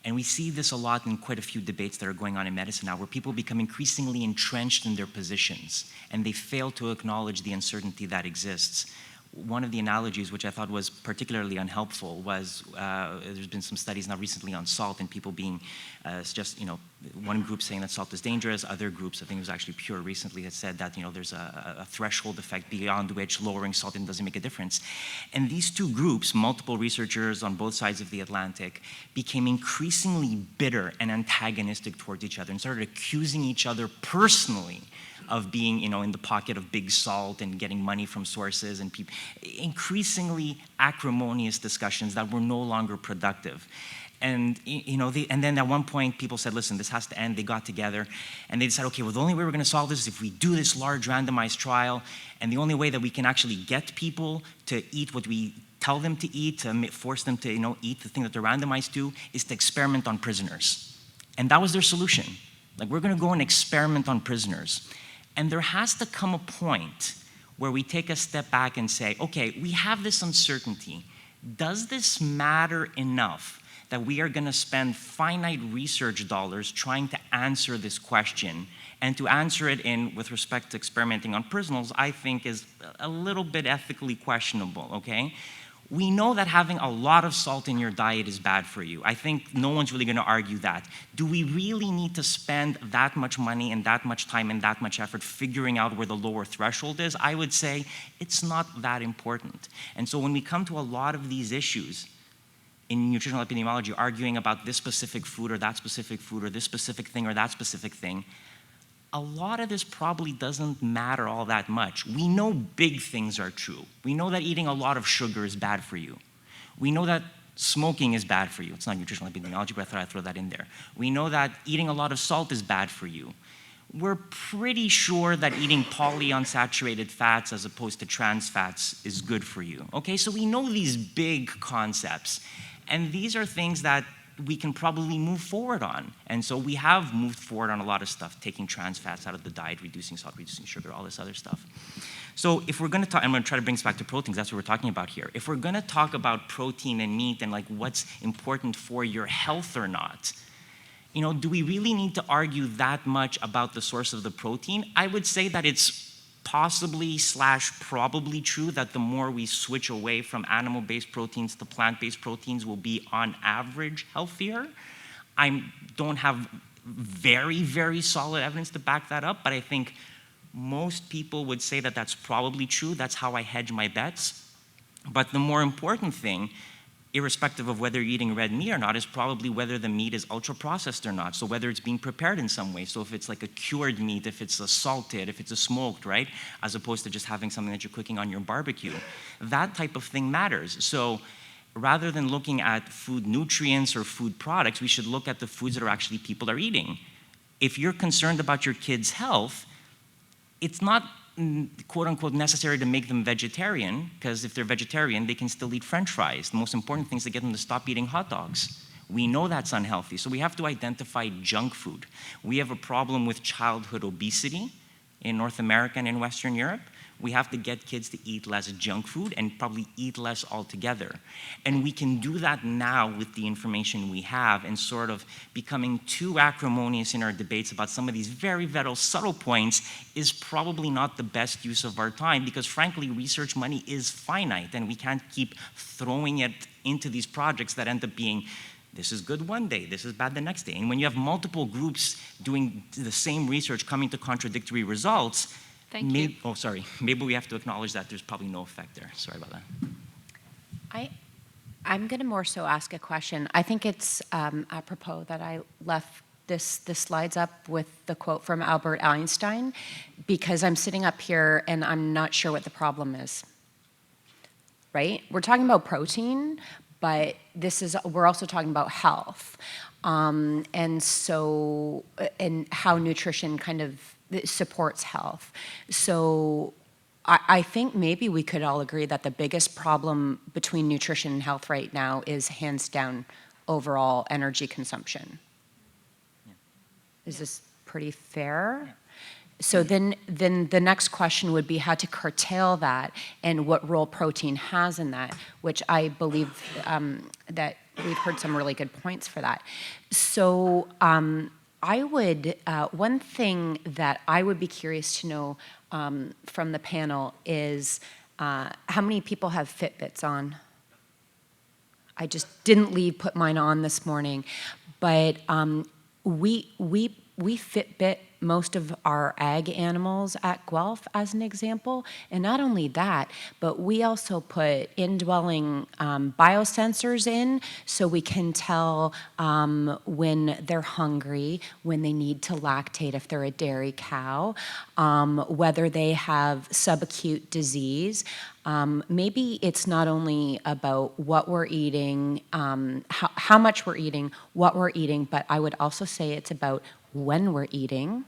and we see this a lot in quite a few debates that are going on in medicine now, where people become increasingly entrenched in their positions, and they fail to acknowledge the uncertainty that exists. one of the analogies which I thought was particularly unhelpful was, there's been some studies now recently on salt and people being just, one group saying that salt is dangerous, other groups, I think it was actually Pure recently, that said that, there's a threshold effect beyond which lowering salt doesn't make a difference. And these two groups, multiple researchers on both sides of the Atlantic, became increasingly bitter and antagonistic towards each other and started accusing each other personally of being, in the pocket of big salt and getting money from sources, and increasingly acrimonious discussions that were no longer productive. And and then at one point people said, listen, this has to end. They got together and they decided, okay, well, the only way we're going to solve this is if we do this large randomized trial, and the only way that we can actually get people to eat what we tell them to eat, to force them to eat the thing that they're randomized to, is to experiment on prisoners. And that was their solution. Like, we're going to go and experiment on prisoners. And there has to come a point where we take a step back and say, okay, we have this uncertainty. Does this matter enough that we are going to spend finite research dollars trying to answer this question? And to answer it with respect to experimenting on prisoners, I think is a little bit ethically questionable, okay? We know that having a lot of salt in your diet is bad for you. I think no one's really going to argue that. Do we really need to spend that much money and that much time and that much effort figuring out where the lower threshold is? I would say it's not that important. And so when we come to a lot of these issues in nutritional epidemiology, arguing about this specific food or that specific food or this specific thing or that specific thing, a lot of this probably doesn't matter all that much. We know big things are true. We know that eating a lot of sugar is bad for you. We know that smoking is bad for you. It's not nutritional epidemiology, but I thought I'd throw that in there. We know that eating a lot of salt is bad for you. We're pretty sure that eating polyunsaturated fats as opposed to trans fats is good for you. Okay, so we know these big concepts, and these are things that we can probably move forward on. And so we have moved forward on a lot of stuff, taking trans fats out of the diet, reducing salt, reducing sugar, all this other stuff. So if we're gonna talk, I'm gonna try to bring us back to proteins, that's what we're talking about here. If we're gonna talk about protein and meat and like what's important for your health or not, do we really need to argue that much about the source of the protein? I would say that it's possibly / probably true that the more we switch away from animal-based proteins to plant-based proteins will be on average healthier. I don't have very, very solid evidence to back that up, but I think most people would say that that's probably true. That's how I hedge my bets. But the more important thing, irrespective of whether you're eating red meat or not, is probably whether the meat is ultra-processed or not. So whether it's being prepared in some way. So if it's like a cured meat, if it's a salted, if it's a smoked, right? As opposed to just having something that you're cooking on your barbecue. That type of thing matters. So rather than looking at food nutrients or food products, we should look at the foods that actually people are eating. If you're concerned about your kids' health, it's not quote unquote necessary to make them vegetarian, because if they're vegetarian, they can still eat French fries. The most important thing is to get them to stop eating hot dogs. We know that's unhealthy, so we have to identify junk food. We have a problem with childhood obesity in North America and in Western Europe. We have to get kids to eat less junk food and probably eat less altogether. And we can do that now with the information we have, and sort of becoming too acrimonious in our debates about some of these very, very subtle points is probably not the best use of our time, because frankly, research money is finite and we can't keep throwing it into these projects that end up being, this is good one day, this is bad the next day. And when you have multiple groups doing the same research coming to contradictory results, Thank you. oh, sorry. Maybe we have to acknowledge that there's probably no effect there. Sorry about that. I'm going to more so ask a question. I think it's apropos that I left the slides up with the quote from Albert Einstein, because I'm sitting up here and I'm not sure what the problem is. Right? We're talking about protein, but we're also talking about health, and how nutrition kind of supports health. So I think maybe we could all agree that the biggest problem between nutrition and health right now is hands down overall energy consumption. Yeah. Is this pretty fair? Yeah. So then the next question would be how to curtail that and what role protein has in that, which I believe that we've heard some really good points for that. So I would, one thing that I would be curious to know from the panel is How many people have Fitbits on? I just didn't put mine on this morning, but we Fitbit most of our ag animals at Guelph, as an example. And not only that, but we also put indwelling biosensors in, so we can tell when they're hungry, when they need to lactate if they're a dairy cow, whether they have subacute disease. Maybe it's not only about what we're eating, how much we're eating, what we're eating, but I would also say it's about when we're eating,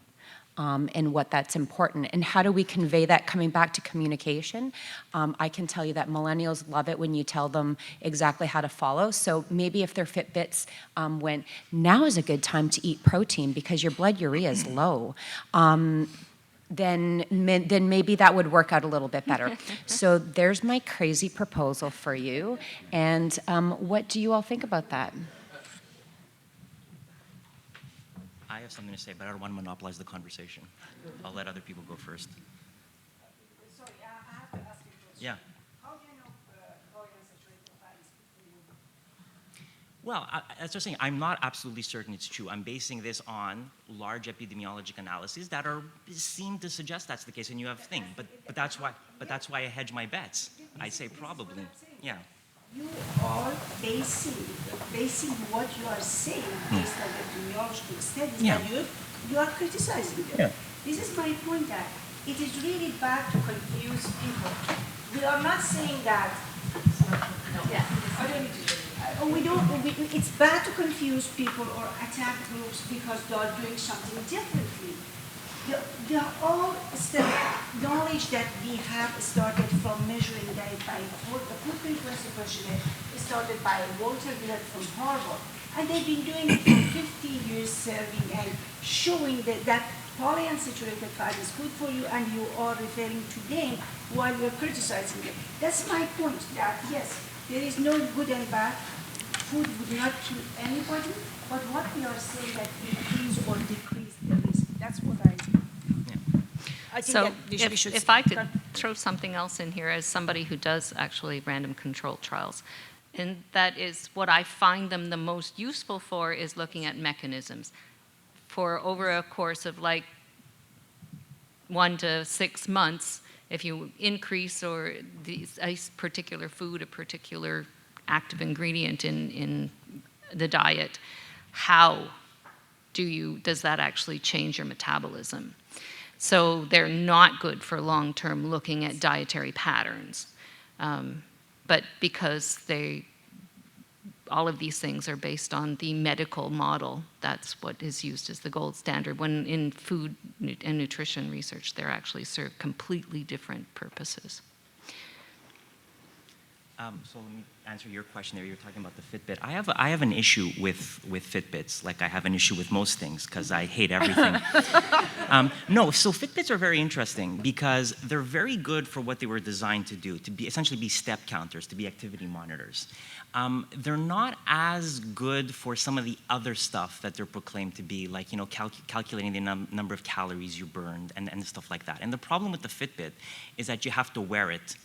and what that's important. And how do we convey that, coming back to communication? I can tell you that millennials love it when you tell them exactly how to follow. So maybe if their Fitbits went, now is a good time to eat protein because your blood urea is low, then maybe that would work out a little bit better. So there's my crazy proposal for you. And what do you all think about that? I have something to say, but I don't want to monopolize the conversation. I'll let other people go first. Sorry, I have to ask you a question. Yeah. How do you know polyunsaturated fat is good for you? Well, as I was saying, I'm not absolutely certain it's true. I'm basing this on large epidemiologic analyses that seem to suggest that's the case, and you have things. But that's why I hedge my bets. I say probably. Yeah. You are basing what you are saying based on epidemiological studies, Yeah. and you are criticizing them. Yeah. This is my point, that it is really bad to confuse people. We are not saying that. Yeah, I don't need to. It's bad to confuse people or attack groups because they are doing something differently. They are all still knowledge that we have started from measuring diet by the food frequency questionnaire. It started by Walter Willett from Harvard, and they've been doing it for 50 years, serving and showing that polyunsaturated fat is good for you, and you are referring to them while you're criticizing them. That's my point. That yes, there is no good and bad. Food would not kill anybody, but what we are saying that increase or decrease the risk. That's what I think. I think So that we should if I could throw something else in here as somebody who does actually random controlled trials, and that is what I find them the most useful for is looking at mechanisms. For over a course of like 1 to 6 months, if you increase a particular food, a particular active ingredient in the diet, how does that actually change your metabolism? So they're not good for long-term looking at dietary patterns. But because all of these things are based on the medical model, that's what is used as the gold standard. When in food and nutrition research, they're actually serve completely different purposes. So let me answer your question there. You were talking about the Fitbit. I have an issue with Fitbits, like I have an issue with most things, because I hate everything. No, so Fitbits are very interesting because they're very good for what they were designed to do, to be essentially be step counters, to be activity monitors. They're not as good for some of the other stuff that they're proclaimed to be, like calculating the number of calories you burned and stuff like that. And the problem with the Fitbit is that you have to wear it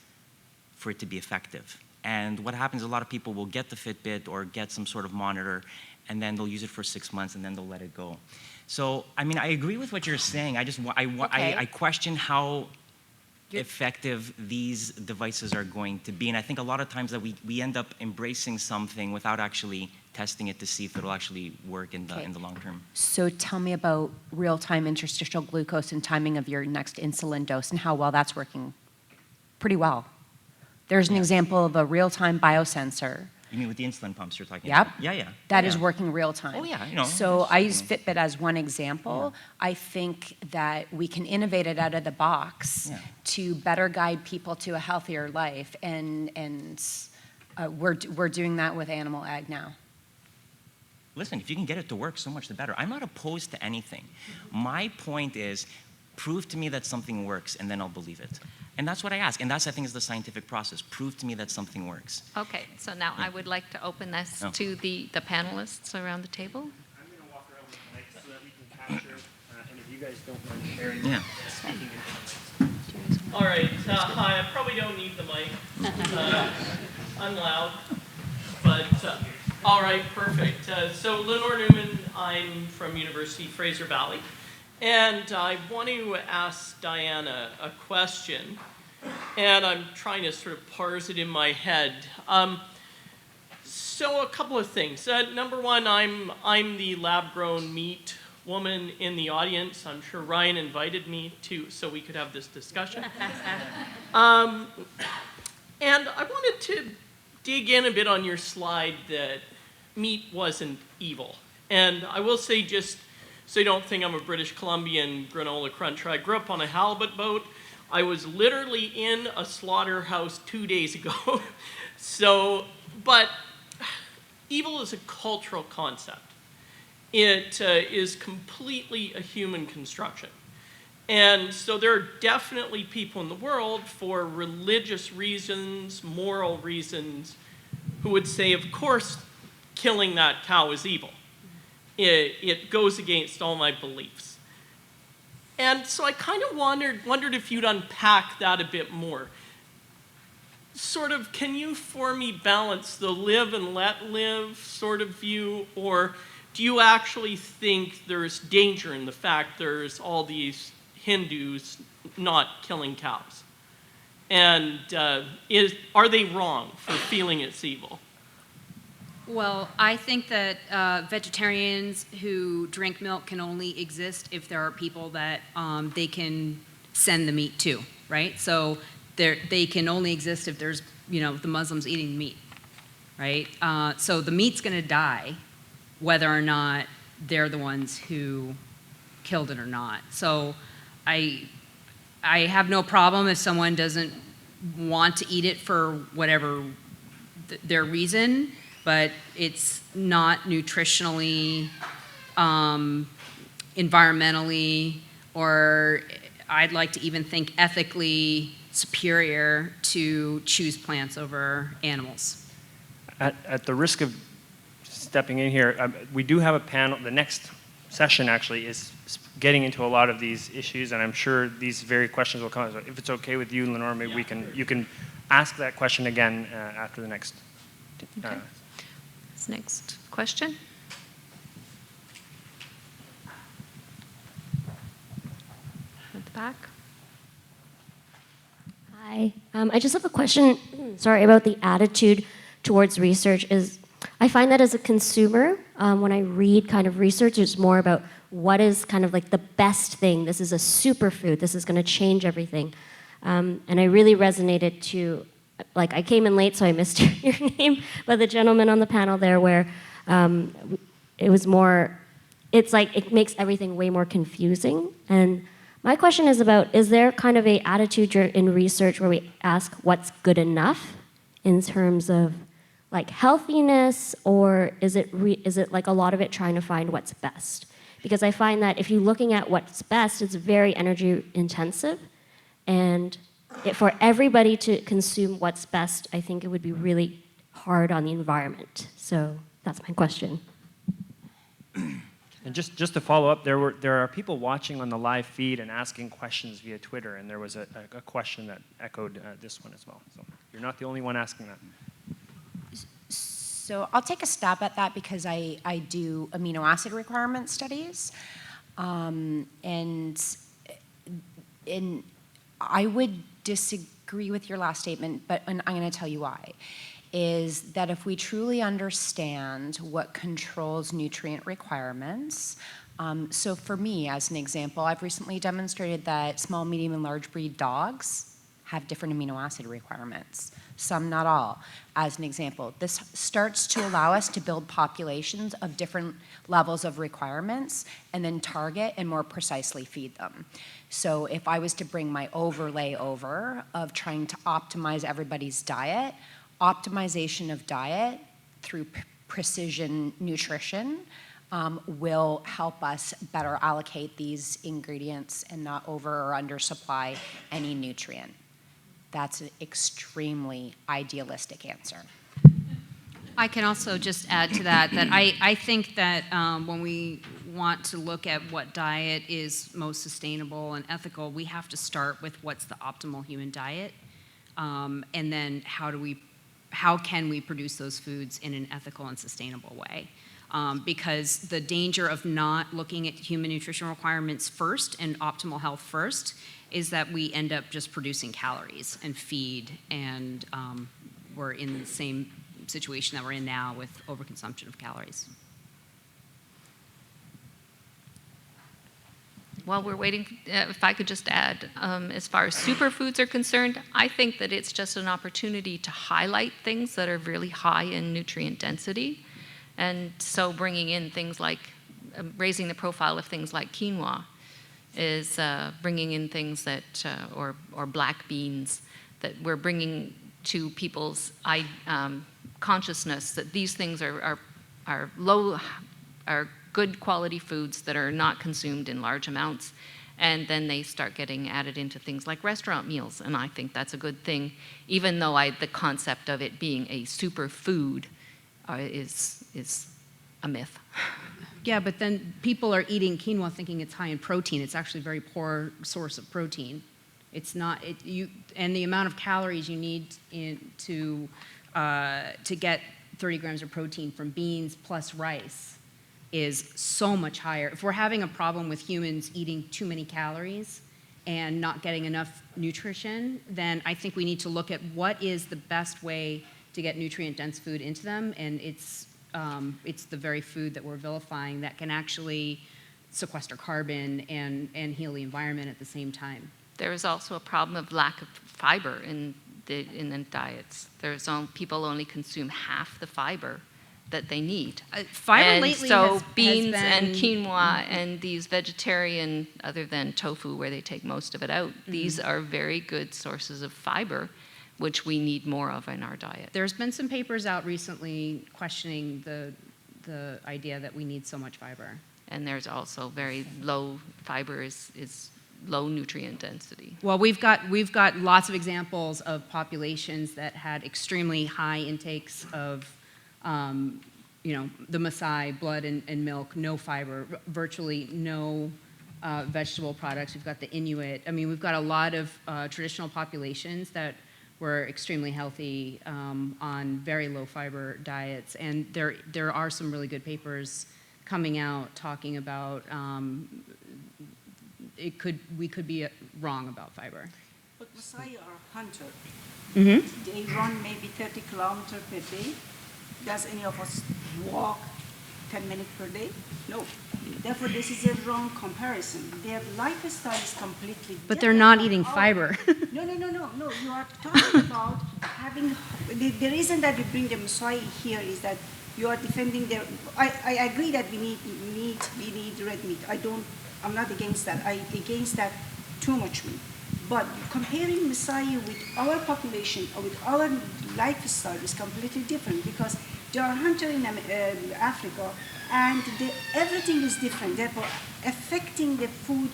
for it to be effective. And what happens, a lot of people will get the Fitbit or get some sort of monitor, and then they'll use it for 6 months, and then they'll let it go. So, I mean, I agree with what you're saying. I question how effective these devices are going to be. And I think a lot of times that we end up embracing something without actually testing it to see if it'll actually work in the long term. So tell me about real-time interstitial glucose and timing of your next insulin dose and how well that's working. Pretty well. There's an example of a real-time biosensor. You mean with the insulin pumps you're talking Yep. about? Yeah. That is working real time. Oh, yeah, So I use Fitbit as one example. Yeah. I think that we can innovate it out of the box to better guide people to a healthier life, and we're doing that with animal ag now. Listen, if you can get it to work, so much the better. I'm not opposed to anything. My point is, prove to me that something works, and then I'll believe it. And that's what I ask. And that's, I think, is the scientific process. Prove to me that something works. Okay, so now I would like to open this to the panelists around the table. I'm going to walk around with the mic so that we can capture, and if you guys don't mind sharing, speaking into the mic. All right. Hi. I probably don't need the mic. I'm loud. But all right, perfect. So Lenore Newman, I'm from University Fraser Valley, and I want to ask Diana a question, and I'm trying to sort of parse it in my head. So a couple of things. Number one, I'm the lab-grown meat woman in the audience. I'm sure Ryan invited me to so we could have this discussion. And I wanted to dig in a bit on your slide that meat wasn't evil. And I will say, just so you don't think I'm a British Columbian granola cruncher, I grew up on a halibut boat. I was literally in a slaughterhouse 2 days ago. But evil is a cultural concept. It is completely a human construction. And so there are definitely people in the world, for religious reasons, moral reasons, who would say, of course, killing that cow is evil. It goes against all my beliefs. And so I kind of wondered if you'd unpack that a bit more. Sort of, can you for me balance the live and let live sort of view, or do you actually think there's danger in the fact there's all these Hindus not killing cows? And are they wrong for feeling it's evil? Well, I think that vegetarians who drink milk can only exist if there are people that they can send the meat to, right? So they can only exist if there's, the Muslims eating meat, right? So the meat's going to die whether or not they're the ones who killed it or not. So I have no problem if someone doesn't want to eat it for whatever their reason, but it's not nutritionally, environmentally, or I'd like to even think ethically superior to choose plants over animals. At the risk of stepping in here, we do have a panel. The next session actually is getting into a lot of these issues, and I'm sure these very questions will come. So if it's okay with you, Lenore, maybe you can ask that question again after the next. Okay. Next question. At the back. Hi. I just have a question, about the attitude towards research. I find that as a consumer, when I read kind of research, it's more about what is kind of like the best thing. This is a superfood. This is going to change everything. And I really resonated to, I came in late, so I missed your name, but the gentleman on the panel there where it was more, it's like it makes everything way more confusing. And my question is there kind of a attitude in research where we ask what's good enough in terms of like healthiness, or is it like a lot of it trying to find what's best? Because I find that if you're looking at what's best, it's very energy intensive, and for everybody to consume what's best, I think it would be really hard on the environment. So that's my question. And just to follow up, there are people watching on the live feed and asking questions via Twitter, and there was a question that echoed this one as well. So you're not the only one asking that. So I'll take a stab at that because I do amino acid requirement studies. And I would disagree with your last statement, but I'm going to tell you why. Is that if we truly understand what controls nutrient requirements, so for me, as an example, I've recently demonstrated that small, medium, and large breed dogs have different amino acid requirements. Some, not all. As an example, this starts to allow us to build populations of different levels of requirements and then target and more precisely feed them. So if I was to bring my overlay over of trying to optimize everybody's diet, optimization of diet through precision nutrition will help us better allocate these ingredients and not over or undersupply any nutrient. That's an extremely idealistic answer. I can also just add to that I think that when want to look at what diet is most sustainable and ethical, we have to start with what's the optimal human diet, and then how can we produce those foods in an ethical and sustainable way? Because the danger of not looking at human nutrition requirements first and optimal health first is that we end up just producing calories and feed, and we're in the same situation that we're in now with overconsumption of calories. While we're waiting, if I could just add, as far as superfoods are concerned, I think that it's just an opportunity to highlight things that are really high in nutrient density. And so bringing in things like, raising the profile of things like quinoa is bringing in things that, or black beans, that we're bringing to people's consciousness that these things are good quality foods that are not consumed in large amounts, and then they start getting added into things like restaurant meals, and I think that's a good thing, even though the concept of it being a superfood is a myth. Yeah, but then people are eating quinoa thinking it's high in protein. It's actually a very poor source of protein. It's not, and the amount of calories you need to get 30 grams of protein from beans plus rice is so much higher. If we're having a problem with humans eating too many calories and not getting enough nutrition, then I think we need to look at what is the best way to get nutrient-dense food into them, and it's the very food that we're vilifying that can actually sequester carbon and heal the environment at the same time. There is also a problem of lack of fiber in the diets. People only consume half the fiber that they need. Fiber and lately so has beans been, and quinoa and these vegetarian, other than tofu where they take most of it out, these are very good sources of fiber, which we need more of in our diet. There's been some papers out recently questioning the idea that we need so much fiber. And there's also very low fiber is low nutrient density. Well, we've got lots of examples of populations that had extremely high intakes of the Maasai, blood and milk, no fiber, virtually no vegetable products. We've got the Inuit. I mean, we've got a lot of traditional populations that were extremely healthy on very low fiber diets. And there are some really good papers coming out talking about we could be wrong about fiber. But Maasai are hunter. Mm-hmm. They run maybe 30 kilometers per day. Does any of us walk 10 minutes per day? No. Therefore, this is a wrong comparison. Their lifestyle is completely different. But they're not eating fiber. No. You are talking about having... The reason that we bring the Maasai here is that you are defending their... I agree that we need red meat. I'm not against that. I'm against that too much meat. But comparing Maasai with our population or with our lifestyle is completely different because they are hunter in Africa and everything is different, therefore affecting the food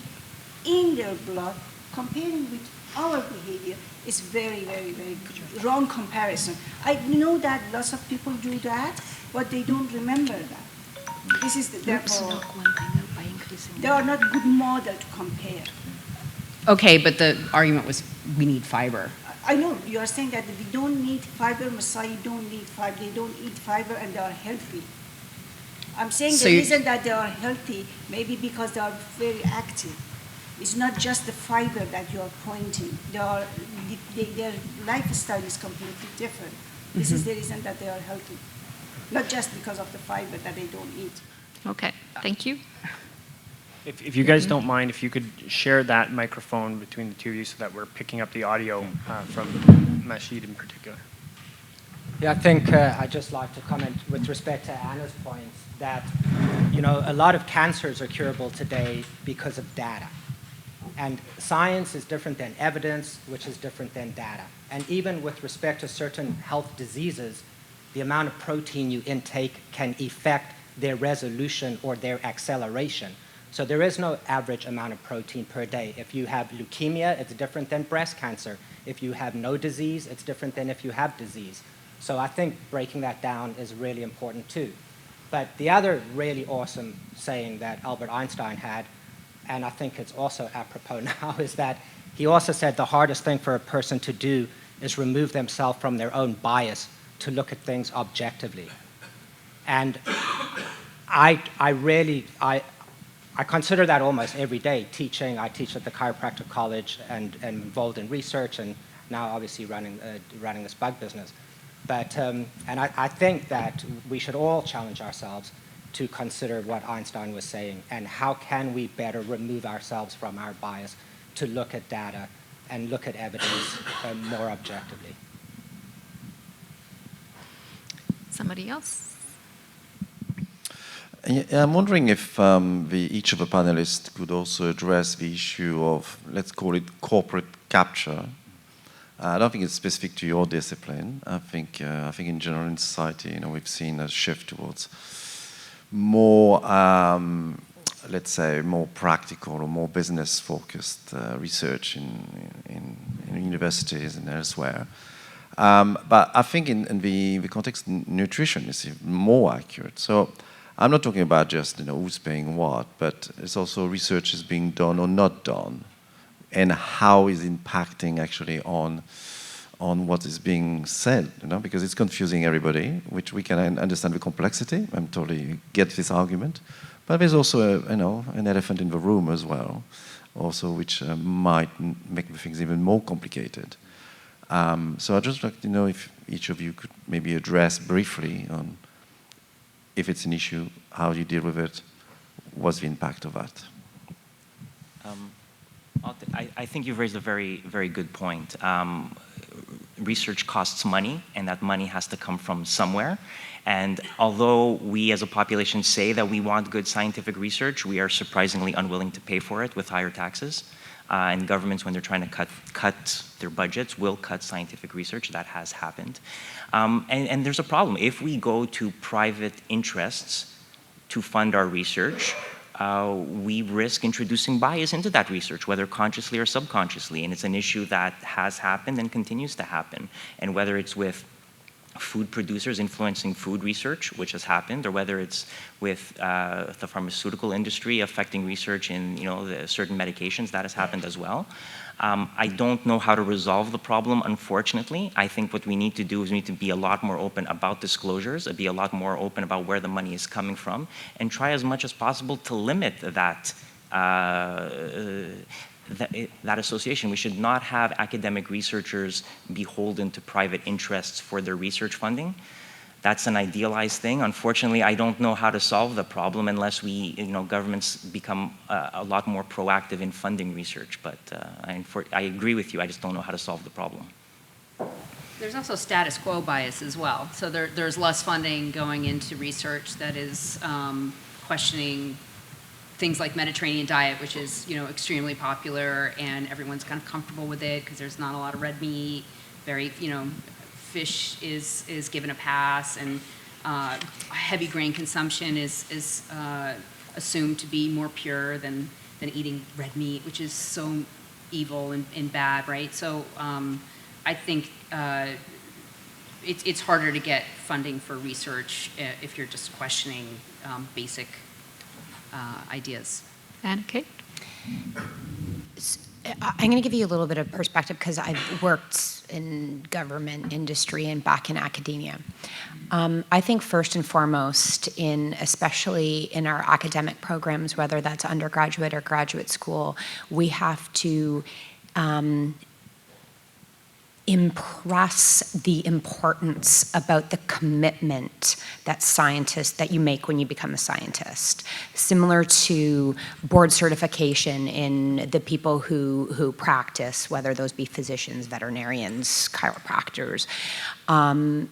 in their blood, comparing with our behavior is very, very, very wrong comparison. I know that lots of people do that, but they don't remember that. This is therefore, they are not good model to compare. Okay, but the argument was we need fiber. I know you are saying that we don't need fiber. Maasai don't need fiber. They don't eat fiber and they are healthy. I'm saying the reason that they are healthy maybe because they are very active. It's not just the fiber that you are pointing. Their lifestyle is completely different. This is the reason that they are healthy, not just because of the fiber that they don't eat. Okay, thank you. If you guys don't mind, if you could share that microphone between the two of you so that we're picking up the audio from Mahshid in particular. Yeah, I think I'd just like to comment with respect to Anna's points that, a lot of cancers are curable today because of data. And science is different than evidence, which is different than data. And even with respect to certain health diseases, the amount of protein you intake can affect their resolution or their acceleration. So there is no average amount of protein per day. If you have leukemia, it's different than breast cancer. If you have no disease, it's different than if you have disease. So I think breaking that down is really important too. But the other really awesome saying that Albert Einstein had, and I think it's also apropos now, is that he also said the hardest thing for a person to do is remove themselves from their own bias to look at things objectively. And I consider that almost every day teaching. I teach at the Chiropractic College and involved in research, and now obviously running this bug business. But, and I think that we should all challenge ourselves to consider what Einstein was saying and how can we better remove ourselves from our bias to look at data and look at evidence more objectively. Somebody else? Yeah, I'm wondering if each of the panelists could also address the issue of, let's call it corporate capture. I don't think it's specific to your discipline. I think in general in society, we've seen a shift towards more, let's say, more practical or more business-focused research in universities and elsewhere. But I think in the context of nutrition is more accurate. So I'm not talking about just who's paying what, but it's also research is being done or not done, and how is impacting actually on what is being said, because it's confusing everybody, which we can understand the complexity. I'm totally get this argument, but there's also an elephant in the room as well, also which might make things even more complicated. So I'd just like to know if each of you could maybe address briefly on if it's an issue, how you deal with it, what's the impact of that? I think you've raised a very, very good point. Research costs money, and that money has to come from somewhere. And although we as a population say that we want good scientific research, we are surprisingly unwilling to pay for it with higher taxes. And governments, when they're trying to cut their budgets, will cut scientific research. That has happened. And there's a problem. If we go to private interests to fund our research, we risk introducing bias into that research, whether consciously or subconsciously. And it's an issue that has happened and continues to happen. And whether it's with food producers influencing food research, which has happened, or whether it's with the pharmaceutical industry affecting research in the certain medications, that has happened as well. I don't know how to resolve the problem, unfortunately. I think what we need to do is we need to be a lot more open about disclosures, be a lot more open about where the money is coming from, and try as much as possible to limit that association. We should not have academic researchers beholden to private interests for their research funding. That's an idealized thing. Unfortunately, I don't know how to solve the problem unless governments become a lot more proactive in funding research. But I agree with you. I just don't know how to solve the problem. There's also status quo bias as well. So there's less funding going into research that is questioning things like Mediterranean diet, which is extremely popular, and everyone's kind of comfortable with it because there's not a lot of red meat. Very fish is given a pass, and heavy grain consumption is assumed to be more pure than eating red meat, which is so evil and bad, right? So I think it's harder to get funding for research if you're just questioning basic ideas. And Kate? I'm going to give you a little bit of perspective because I've worked in government, industry, and back in academia. I think first and foremost, especially in our academic programs, whether that's undergraduate or graduate school, we have to impress the importance about the commitment that you make when you become a scientist. Similar to board certification in the people who practice, whether those be physicians, veterinarians, chiropractors. And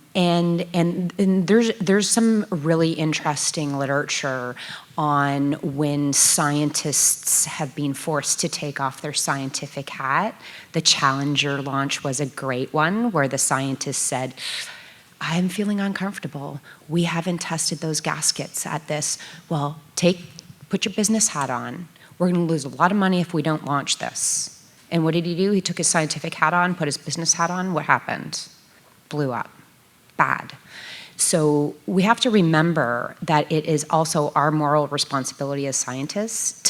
there's some really interesting literature on when scientists have been forced to take off their scientific hat. The Challenger launch was a great one where the scientists said, I'm feeling uncomfortable. We haven't tested those gaskets at this. Well, put your business hat on. We're going to lose a lot of money if we don't launch this. And what did he do? He took his scientific hat on, put his business hat on. What happened? Blew up. Bad. So we have to remember that it is also our moral responsibility as scientists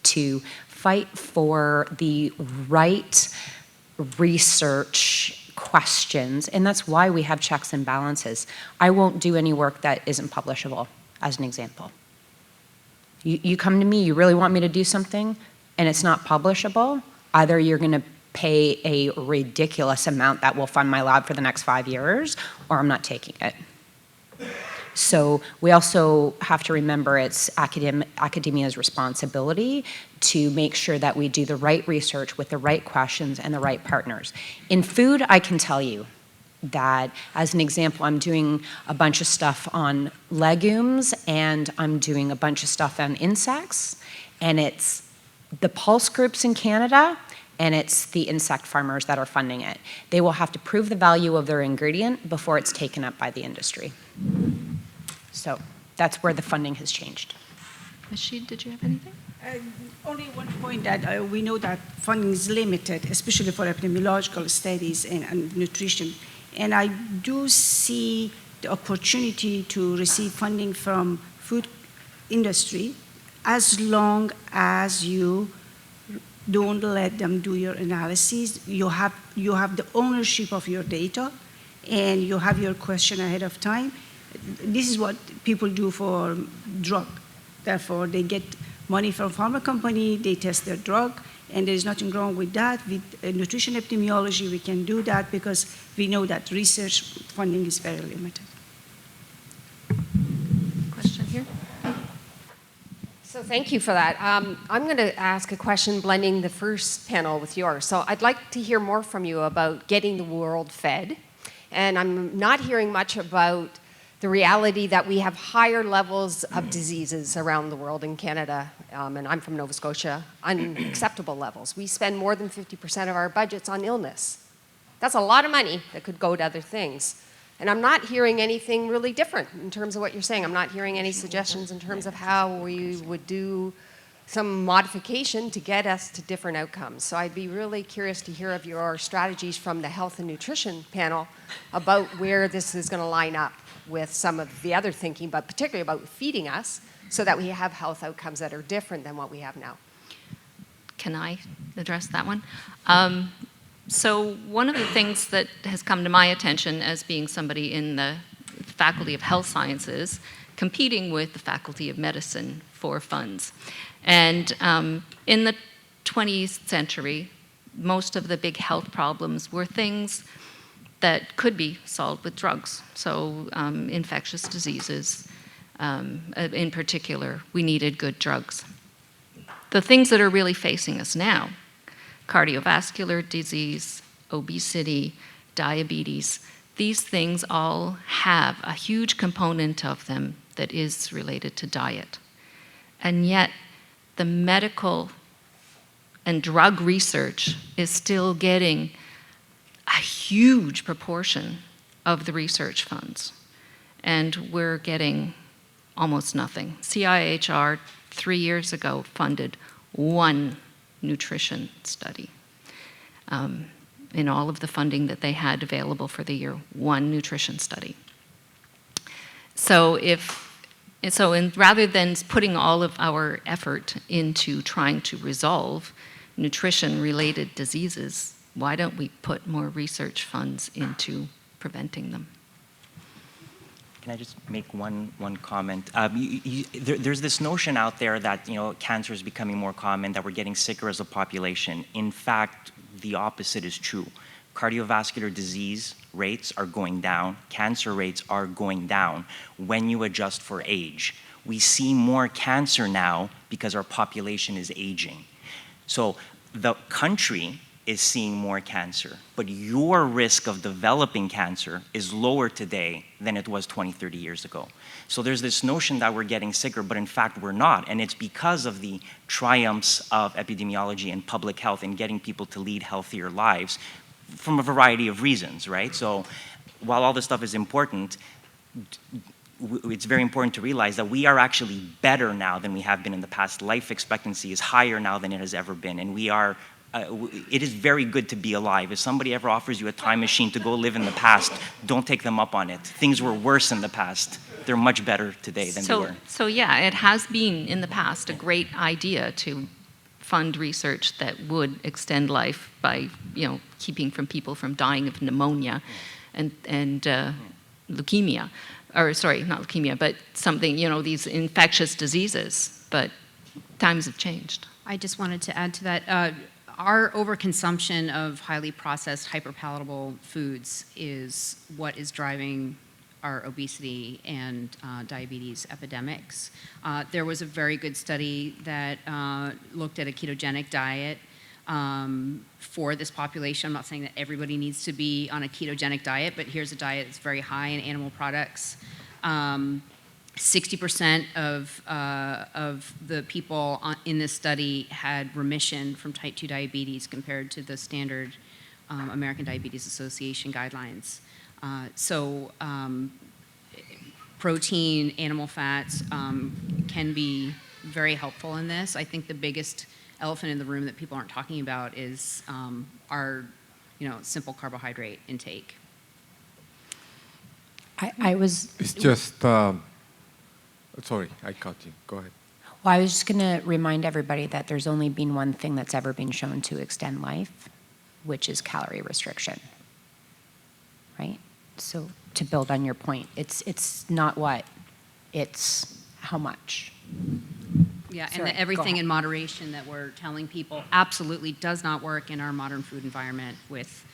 to fight for the right research questions, and that's why we have checks and balances. I won't do any work that isn't publishable, as an example. You come to me, you really want me to do something, and it's not publishable, either you're going to pay a ridiculous amount that will fund my lab for the next 5 years, or I'm not taking it. So we also have to remember it's academia's responsibility to make sure that we do the right research with the right questions and the right partners. In food, I can tell you that, as an example, I'm doing a bunch of stuff on legumes and I'm doing a bunch of stuff on insects, and it's the pulse groups in Canada and it's the insect farmers that are funding it. They will have to prove the value of their ingredient before it's taken up by the industry. So that's where the funding has changed. Mahshid, did you have anything? Only one point that we know that funding is limited, especially for epidemiological studies and nutrition. And I do see the opportunity to receive funding from food industry as long as you don't let them do your analyses. You have the ownership of your data, and you have your question ahead of time. This is what people do for drug. Therefore, they get money from pharma company, they test their drug, and there's nothing wrong with that. With nutrition epidemiology, we can do that because we know that research funding is very limited. Question here? So thank you for that. I'm going to ask a question blending the first panel with yours. So I'd like to hear more from you about getting the world fed. And I'm not hearing much about the reality that we have higher levels of diseases around the world in Canada, and I'm from Nova Scotia, unacceptable levels. We spend more than 50% of our budgets on illness. That's a lot of money that could go to other things. And I'm not hearing anything really different in terms of what you're saying. I'm not hearing any suggestions in terms of how we would do some modification to get us to different outcomes. So I'd be really curious to hear of your strategies from the health and nutrition panel about where this is going to line up with some of the other thinking, but particularly about feeding us so that we have health outcomes that are different than what we have now. Can I address that one? So one of the things that has come to my attention as being somebody in the Faculty of Health Sciences, competing with the Faculty of Medicine for funds. And in the 20th century, most of the big health problems were things that could be solved with drugs. So infectious diseases, in particular, we needed good drugs. The things that are really facing us now, cardiovascular disease, obesity, diabetes, these things all have a huge component of them that is related to diet. And yet, the medical and drug research is still getting a huge proportion of the research funds. And we're getting almost nothing. CIHR 3 years ago funded one nutrition study. In all of the funding that they had available for the year, one nutrition study. So rather than putting all of our effort into trying to resolve nutrition-related diseases, why don't we put more research funds into preventing them? Can I just make one comment? There's this notion out there that cancer is becoming more common, that we're getting sicker as a population. In fact, the opposite is true. Cardiovascular disease rates are going down. Cancer rates are going down when you adjust for age. We see more cancer now because our population is aging. So the country is seeing more cancer, but your risk of developing cancer is lower today than it was 20, 30 years ago. So there's this notion that we're getting sicker, but in fact we're not, and it's because of the triumphs of epidemiology and public health in getting people to lead healthier lives from a variety of reasons, right? So while all this stuff is important, it's very important to realize that we are actually better now than we have been in the past. Life expectancy is higher now than it has ever been, and we are it is very good to be alive. If somebody ever offers you a time machine to go live in the past, don't take them up on it. Things were worse in the past. They're much better today than they were. So yeah, it has been in the past a great idea to fund research that would extend life by, keeping people from dying of pneumonia and leukemia, or sorry, not leukemia, but something, these infectious diseases. But times have changed. I just wanted to add to that. Our overconsumption of highly processed, hyperpalatable foods is what is driving our obesity and diabetes epidemics. There was a very good study that looked at a ketogenic diet for this population. I'm not saying that everybody needs to be on a ketogenic diet, but here's a diet that's very high in animal products. 60% of the people in this study had remission from type 2 diabetes compared to the standard American Diabetes Association guidelines. Protein, animal fats can be very helpful in this. I think the biggest elephant in the room that people aren't talking about is our simple carbohydrate intake. It's just, sorry, I cut you. Go ahead. Well, I was just going to remind everybody that there's only been one thing that's ever been shown to extend life, which is calorie restriction, right? So to build on your point, it's not what, it's how much. Yeah, Sorry, and everything in moderation that we're telling people absolutely does not work in our modern food environment with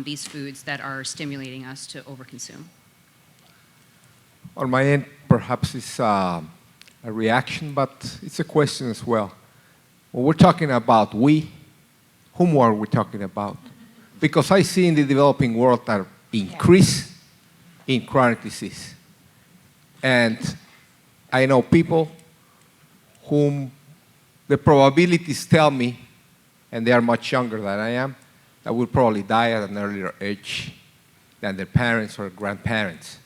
these foods that are stimulating us to overconsume. On my end, perhaps it's a reaction, but it's a question as well. When we're talking about we, whom are we talking about? Because I see in the developing world that increase in chronic disease. And I know people whom the probabilities tell me, and they are much younger than I am, that will probably die at an earlier age than their parents or grandparents.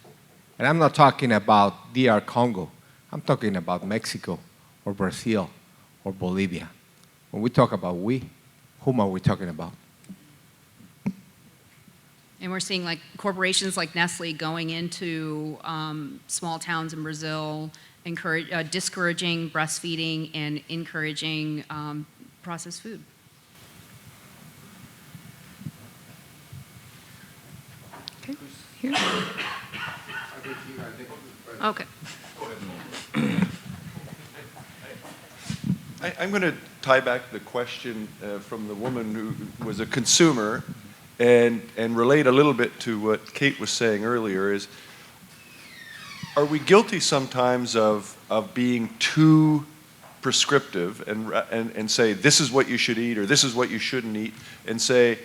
And I'm not talking about DR Congo. I'm talking about Mexico or Brazil or Bolivia. When we talk about we, whom are we talking about? And we're seeing corporations like Nestle going into small towns in Brazil, discouraging breastfeeding and encouraging processed food. Okay. Here. Okay. I'm going to tie back the question from the woman who was a consumer and relate a little bit to what Kate was saying earlier is, are we guilty sometimes of being too prescriptive and say, this is what you should eat or this is what you shouldn't eat, and say,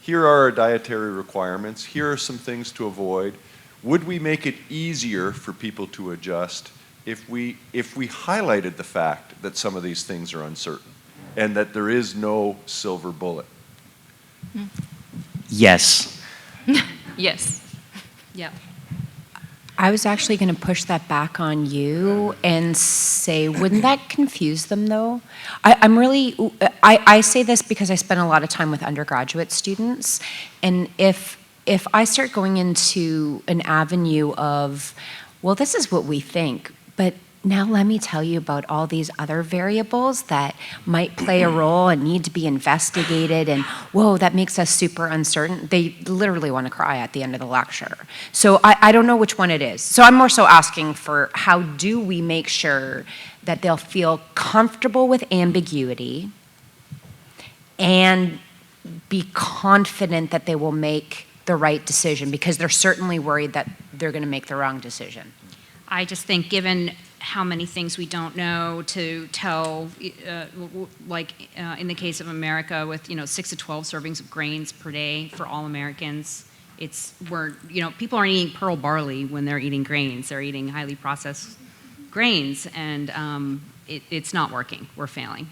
here are our dietary requirements, here are some things to avoid. Would we make it easier for people to adjust if we highlighted the fact that some of these things are uncertain and that there is no silver bullet? Yes. Yes. Yeah. I was actually going to push that back on you and say, wouldn't that confuse them though? I say this because I spend a lot of time with undergraduate students, and if I start going into an avenue of, well, this is what we think, but now let me tell you about all these other variables that might play a role and need to be investigated, and whoa, that makes us super uncertain. They literally want to cry at the end of the lecture. So I don't know which one it is. So I'm more so asking for, how do we make sure that they'll feel comfortable with ambiguity and be confident that they will make the right decision, because they're certainly worried that they're going to make the wrong decision. I just think, given how many things we don't know, to tell, in the case of America with 6 to 12 servings of grains per day for all Americans, people aren't eating pearl barley when they're eating grains. They're eating highly processed grains, and it's not working. We're failing.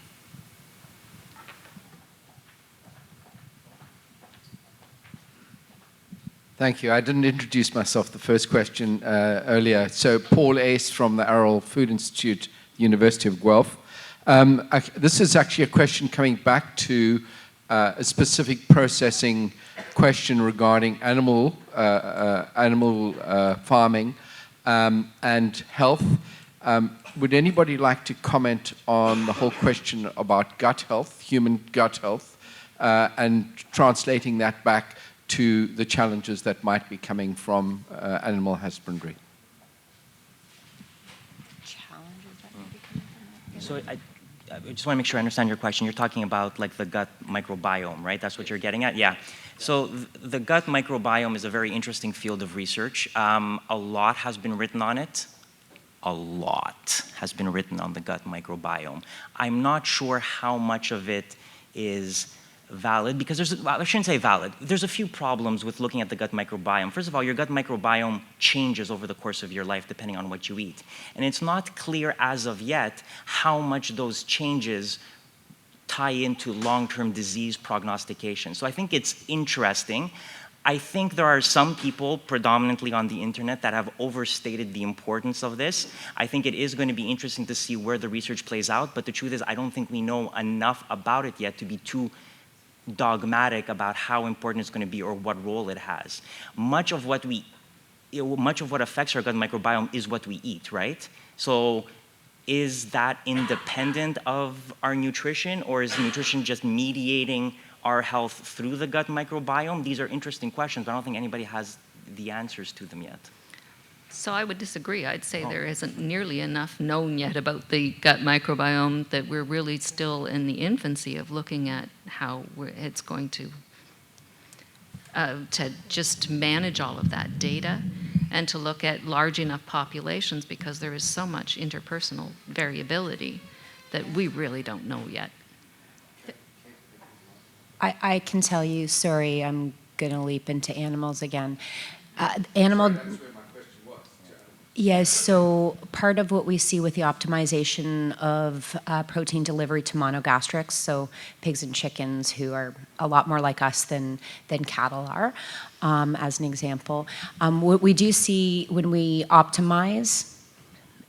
Thank you. I didn't introduce myself the first question earlier. So Paul Ace from the Arrol Food Institute, University of Guelph. This is actually a question coming back to a specific processing question regarding animal farming and health. Would anybody like to comment on the whole question about gut health, human gut health, and translating that back to the challenges that might be coming from animal husbandry? So I just want to make sure I understand your question. You're talking about like the gut microbiome, right? That's what you're getting at? Yeah. So the gut microbiome is a very interesting field of research. A lot has been written on it. A lot has been written on the gut microbiome. I'm not sure how much of it is valid, because I shouldn't say valid. There's a few problems with looking at the gut microbiome. First of all, your gut microbiome changes over the course of your life depending on what you eat. And it's not clear as of yet how much those changes tie into long-term disease prognostication. So I think it's interesting. I think there are some people, predominantly on the internet, that have overstated the importance of this. I think it is going to be interesting to see where the research plays out, but the truth is I don't think we know enough about it yet to be too dogmatic about how important it's going to be or what role it has. Much of what affects our gut microbiome is what we eat, right? So is that independent of our nutrition, or is nutrition just mediating our health through the gut microbiome? These are interesting questions, but I don't think anybody has the answers to them yet. So I would disagree. I'd say there isn't nearly enough known yet about the gut microbiome, that we're really still in the infancy of looking at how it's going to just manage all of that data and to look at large enough populations, because there is so much interpersonal variability that we really don't know yet. I can tell you, sorry, I'm going to leap into animals again. Yes, so part of what we see with the optimization of protein delivery to monogastrics, so pigs and chickens who are a lot more like us than cattle are, as an example. What we do see when we optimize,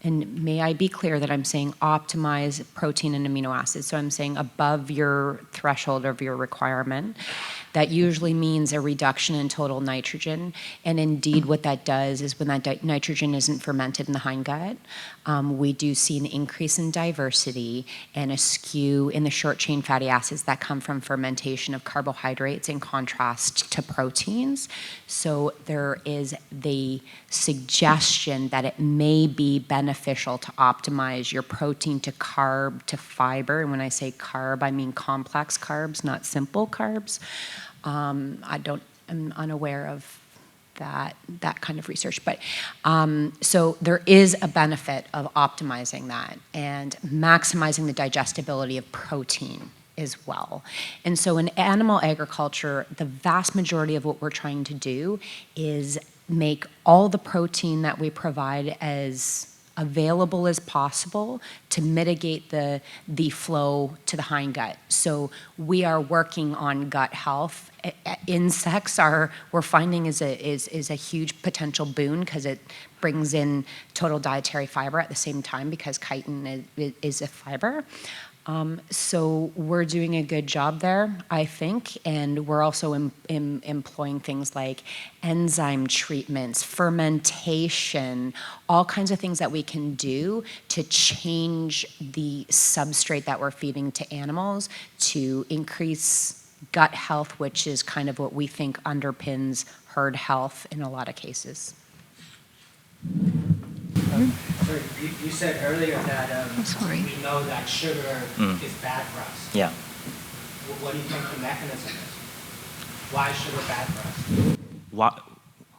and may I be clear that I'm saying optimize protein and amino acids, so I'm saying above your threshold of your requirement. That usually means a reduction in total nitrogen, and indeed what that does is when that nitrogen isn't fermented in the hindgut, we do see an increase in diversity and a skew in the short-chain fatty acids that come from fermentation of carbohydrates in contrast to proteins. So there is the suggestion that it may be beneficial to optimize your protein to carb to fiber, and when I say carb, I mean complex carbs, not simple carbs. I'm unaware of that kind of research, but so there is a benefit of optimizing that and maximizing the digestibility of protein as well. And so in animal agriculture, the vast majority of what we're trying to do is make all the protein that we provide as available as possible to mitigate the flow to the hindgut. So we are working on gut health. Insects we're finding is a huge potential boon, because it brings in total dietary fiber at the same time, because chitin is a fiber. So we're doing a good job there, I think, and we're also employing things like enzyme treatments, fermentation, all kinds of things that we can do to change the substrate that we're feeding to animals to increase gut health, which is kind of what we think underpins herd health in a lot of cases. Sorry, you said earlier that we know that sugar is bad for us. Yeah. What do you think the mechanism is? Why is sugar bad for us?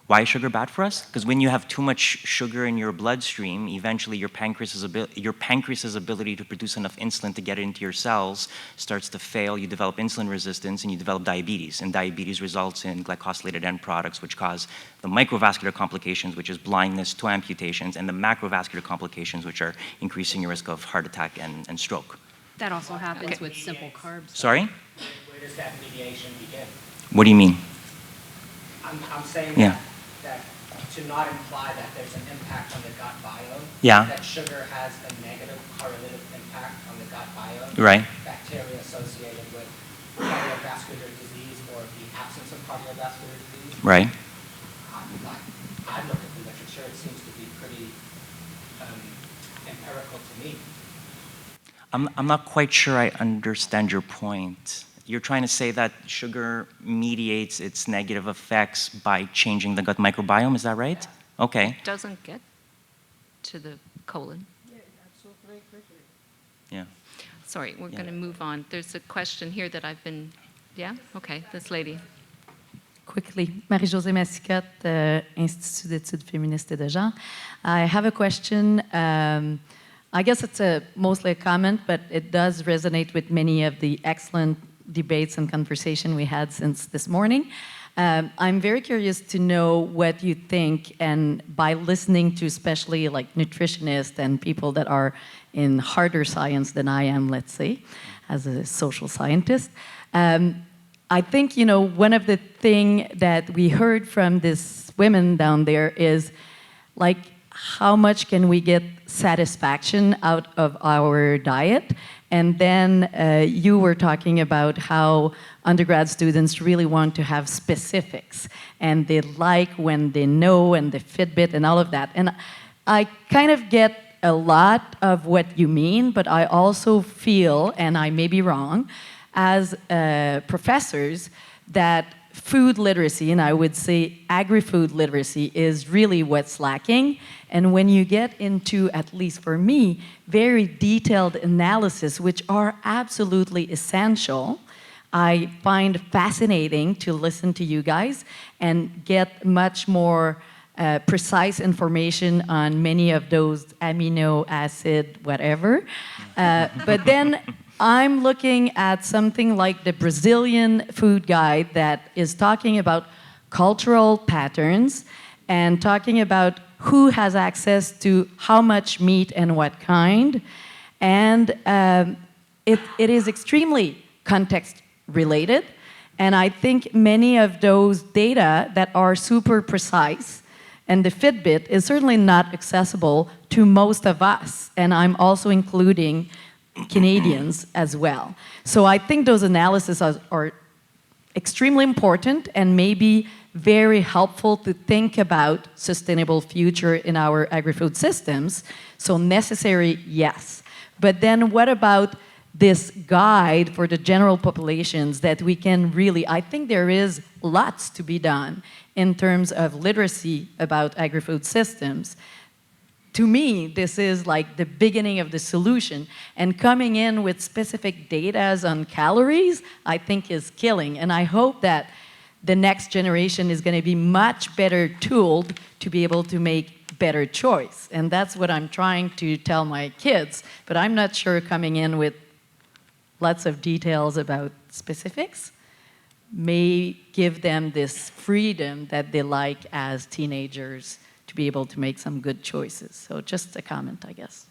Why is sugar bad for us? Because when you have too much sugar in your bloodstream, eventually your pancreas's ability to produce enough insulin to get it into your cells starts to fail. You develop insulin resistance and you develop diabetes. And diabetes results in glycosylated end products, which cause the microvascular complications, which is blindness to amputations, and the macrovascular complications, which are increasing your risk of heart attack and stroke. That also happens with simple carbs. Sorry? Where does that mediation begin? What do you mean? I'm saying that to not imply that there's an impact on the gut biome, that sugar has a negative correlative impact on the gut biome, right? Bacteria associated with cardiovascular disease or the absence of cardiovascular disease. Right. I look at the literature, it seems to be pretty empirical to me. I'm not quite sure I understand your point. You're trying to say that sugar mediates its negative effects by changing the gut microbiome, is that right? Yeah. Okay. It doesn't get to the colon. Yeah. Sorry, we're going to move on. There's a question here that I've been, yeah? Okay, this lady. Quickly, Marie-Josée Massicotte, Institut d'études féministes et de genre. I have a question. I guess it's mostly a comment, but it does resonate with many of the excellent debates and conversation we had since this morning. I'm very curious to know what you think, and by listening to especially like nutritionists and people that are in harder science than I am, let's say, as a social scientist, I think, you know, one of the things that we heard from this women down there is like, how much can we get satisfaction out of our diet? And then you were talking about how undergrad students really want to have specifics, and they like when they know, and the Fitbit and all of that. And I kind of get a lot of what you mean, but I also feel, and I may be wrong, as professors, that food literacy, and I would say agri-food literacy, is really what's lacking. And when you get into, at least for me, very detailed analysis, which are absolutely essential, I find fascinating to listen to you guys and get much more precise information on many of those amino acid, whatever. But then I'm looking at something like the Brazilian food guide that is talking about cultural patterns and talking about who has access to how much meat and what kind. And it is extremely context related. And I think many of those data that are super precise, and the Fitbit is certainly not accessible to most of us. And I'm also including Canadians as well. So I think those analyses are extremely important and maybe very helpful to think about sustainable future in our agri-food systems. So necessary, yes. But then what about this guide for the general populations that we can really, I think there is lots to be done in terms of literacy about agri-food systems. To me, this is like the beginning of the solution. And coming in with specific data on calories, I think is killing. And I hope that the next generation is going to be much better tooled to be able to make better choice. And that's what I'm trying to tell my kids. But I'm not sure coming in with lots of details about specifics may give them this freedom that they like as teenagers to be able to make some good choices. So just a comment, I guess.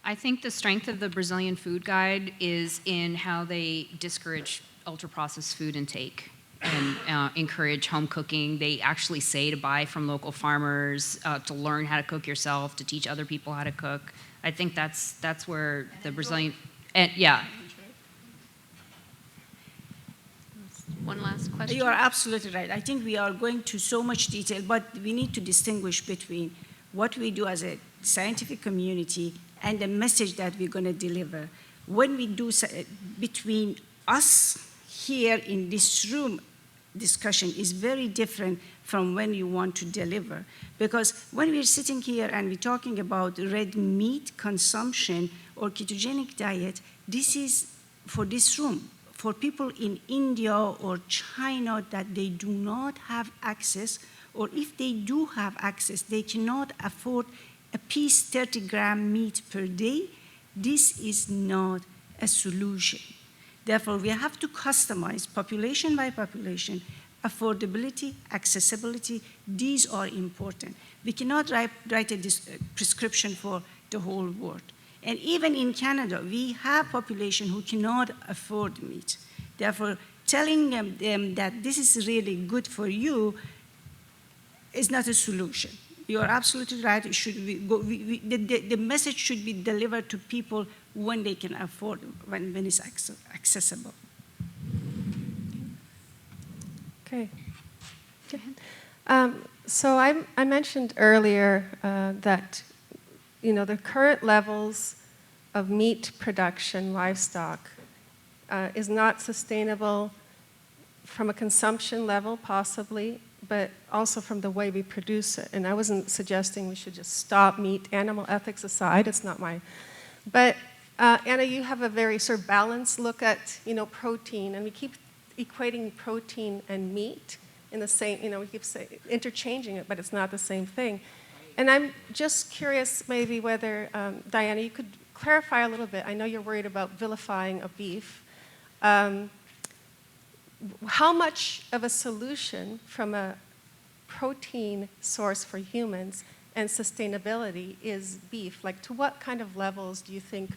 I think the strength of the Brazilian food guide is in how they discourage ultra-processed food intake and encourage home cooking. They actually say to buy from local farmers, to learn how to cook yourself, to teach other people how to cook. I think that's where the Brazilian, and yeah. One last question. You are absolutely right. I think we are going to so much detail, but we need to distinguish between what we do as a scientific community and the message that we're going to deliver. When we do between us here in this room, discussion is very different from when you want to deliver. Because when we're sitting here and we're talking about red meat consumption or ketogenic diet, this is for this room. For people in India or China that they do not have access, or if they do have access, they cannot afford a piece 30-gram meat per day, this is not a solution. Therefore, we have to customize population by population, affordability, accessibility, these are important. We cannot write a prescription for the whole world. And even in Canada, we have population who cannot afford meat. Therefore, telling them that this is really good for you is not a solution. You are absolutely right. It should be the message should be delivered to people when they can afford it, when it's accessible. Okay. So I mentioned earlier that the current levels of meat production, livestock, is not sustainable from a consumption level, possibly, but also from the way we produce it. And I wasn't suggesting we should just stop meat, animal ethics aside, it's not my... But Anna, you have a very sort of balanced look at, protein, and we keep equating protein and meat in the same, we keep interchanging it, but it's not the same thing. And I'm just curious maybe whether, Diana, you could clarify a little bit. I know you're worried about vilifying a beef. How much of a solution from a protein source for humans and sustainability is beef? Like, to what kind of levels do you think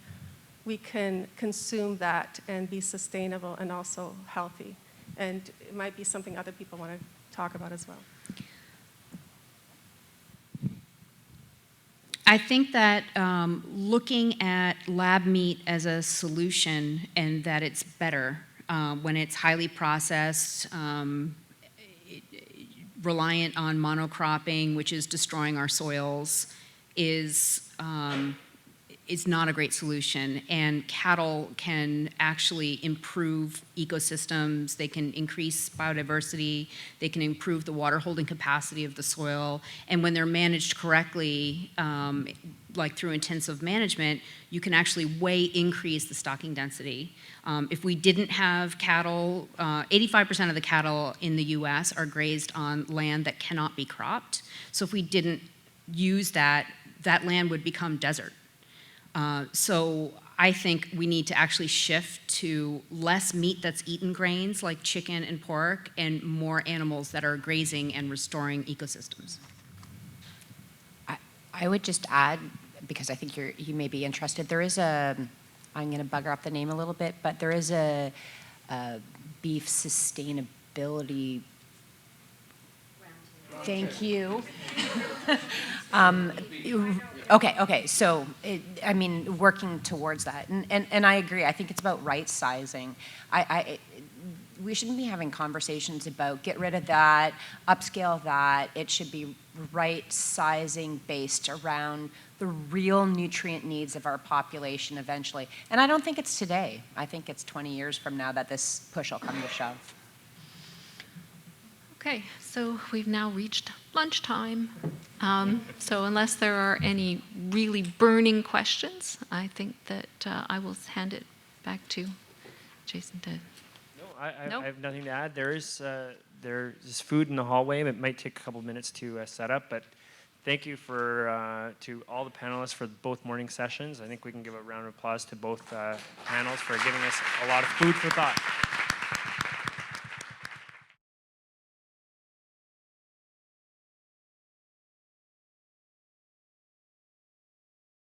we can consume that and be sustainable and also healthy? And it might be something other people want to talk about as well. I think that looking at lab meat as a solution and that it's better when it's highly processed, reliant on monocropping, which is destroying our soils, is not a great solution. And cattle can actually improve ecosystems, they can increase biodiversity, they can improve the water holding capacity of the soil, and when they're managed correctly, like through intensive management, you can actually way increase the stocking density. If we didn't have cattle, 85% of the cattle in the US are grazed on land that cannot be cropped. So if we didn't use that, that land would become desert. So I think we need to actually shift to less meat that's eaten grains like chicken and pork and more animals that are grazing and restoring ecosystems. I would just add, because I think you may be interested, there is I'm going to bugger up the name a little bit, but there is a beef sustainability. Thank you. Okay. So, working towards that, and I agree. I think it's about right sizing. We shouldn't be having conversations about get rid of that, upscale that. It should be right sizing based around the real nutrient needs of our population eventually. And I don't think it's today. I think it's 20 years from now that this push will come to shove. Okay, so we've now reached lunchtime. So unless there are any really burning questions, I think that I will hand it back to Jason to... No, I have nothing to add. There's food in the hallway. It might take a couple minutes to set up, but thank you to all the panelists for both morning sessions. I think we can give a round of applause to both panels for giving us a lot of food for thought.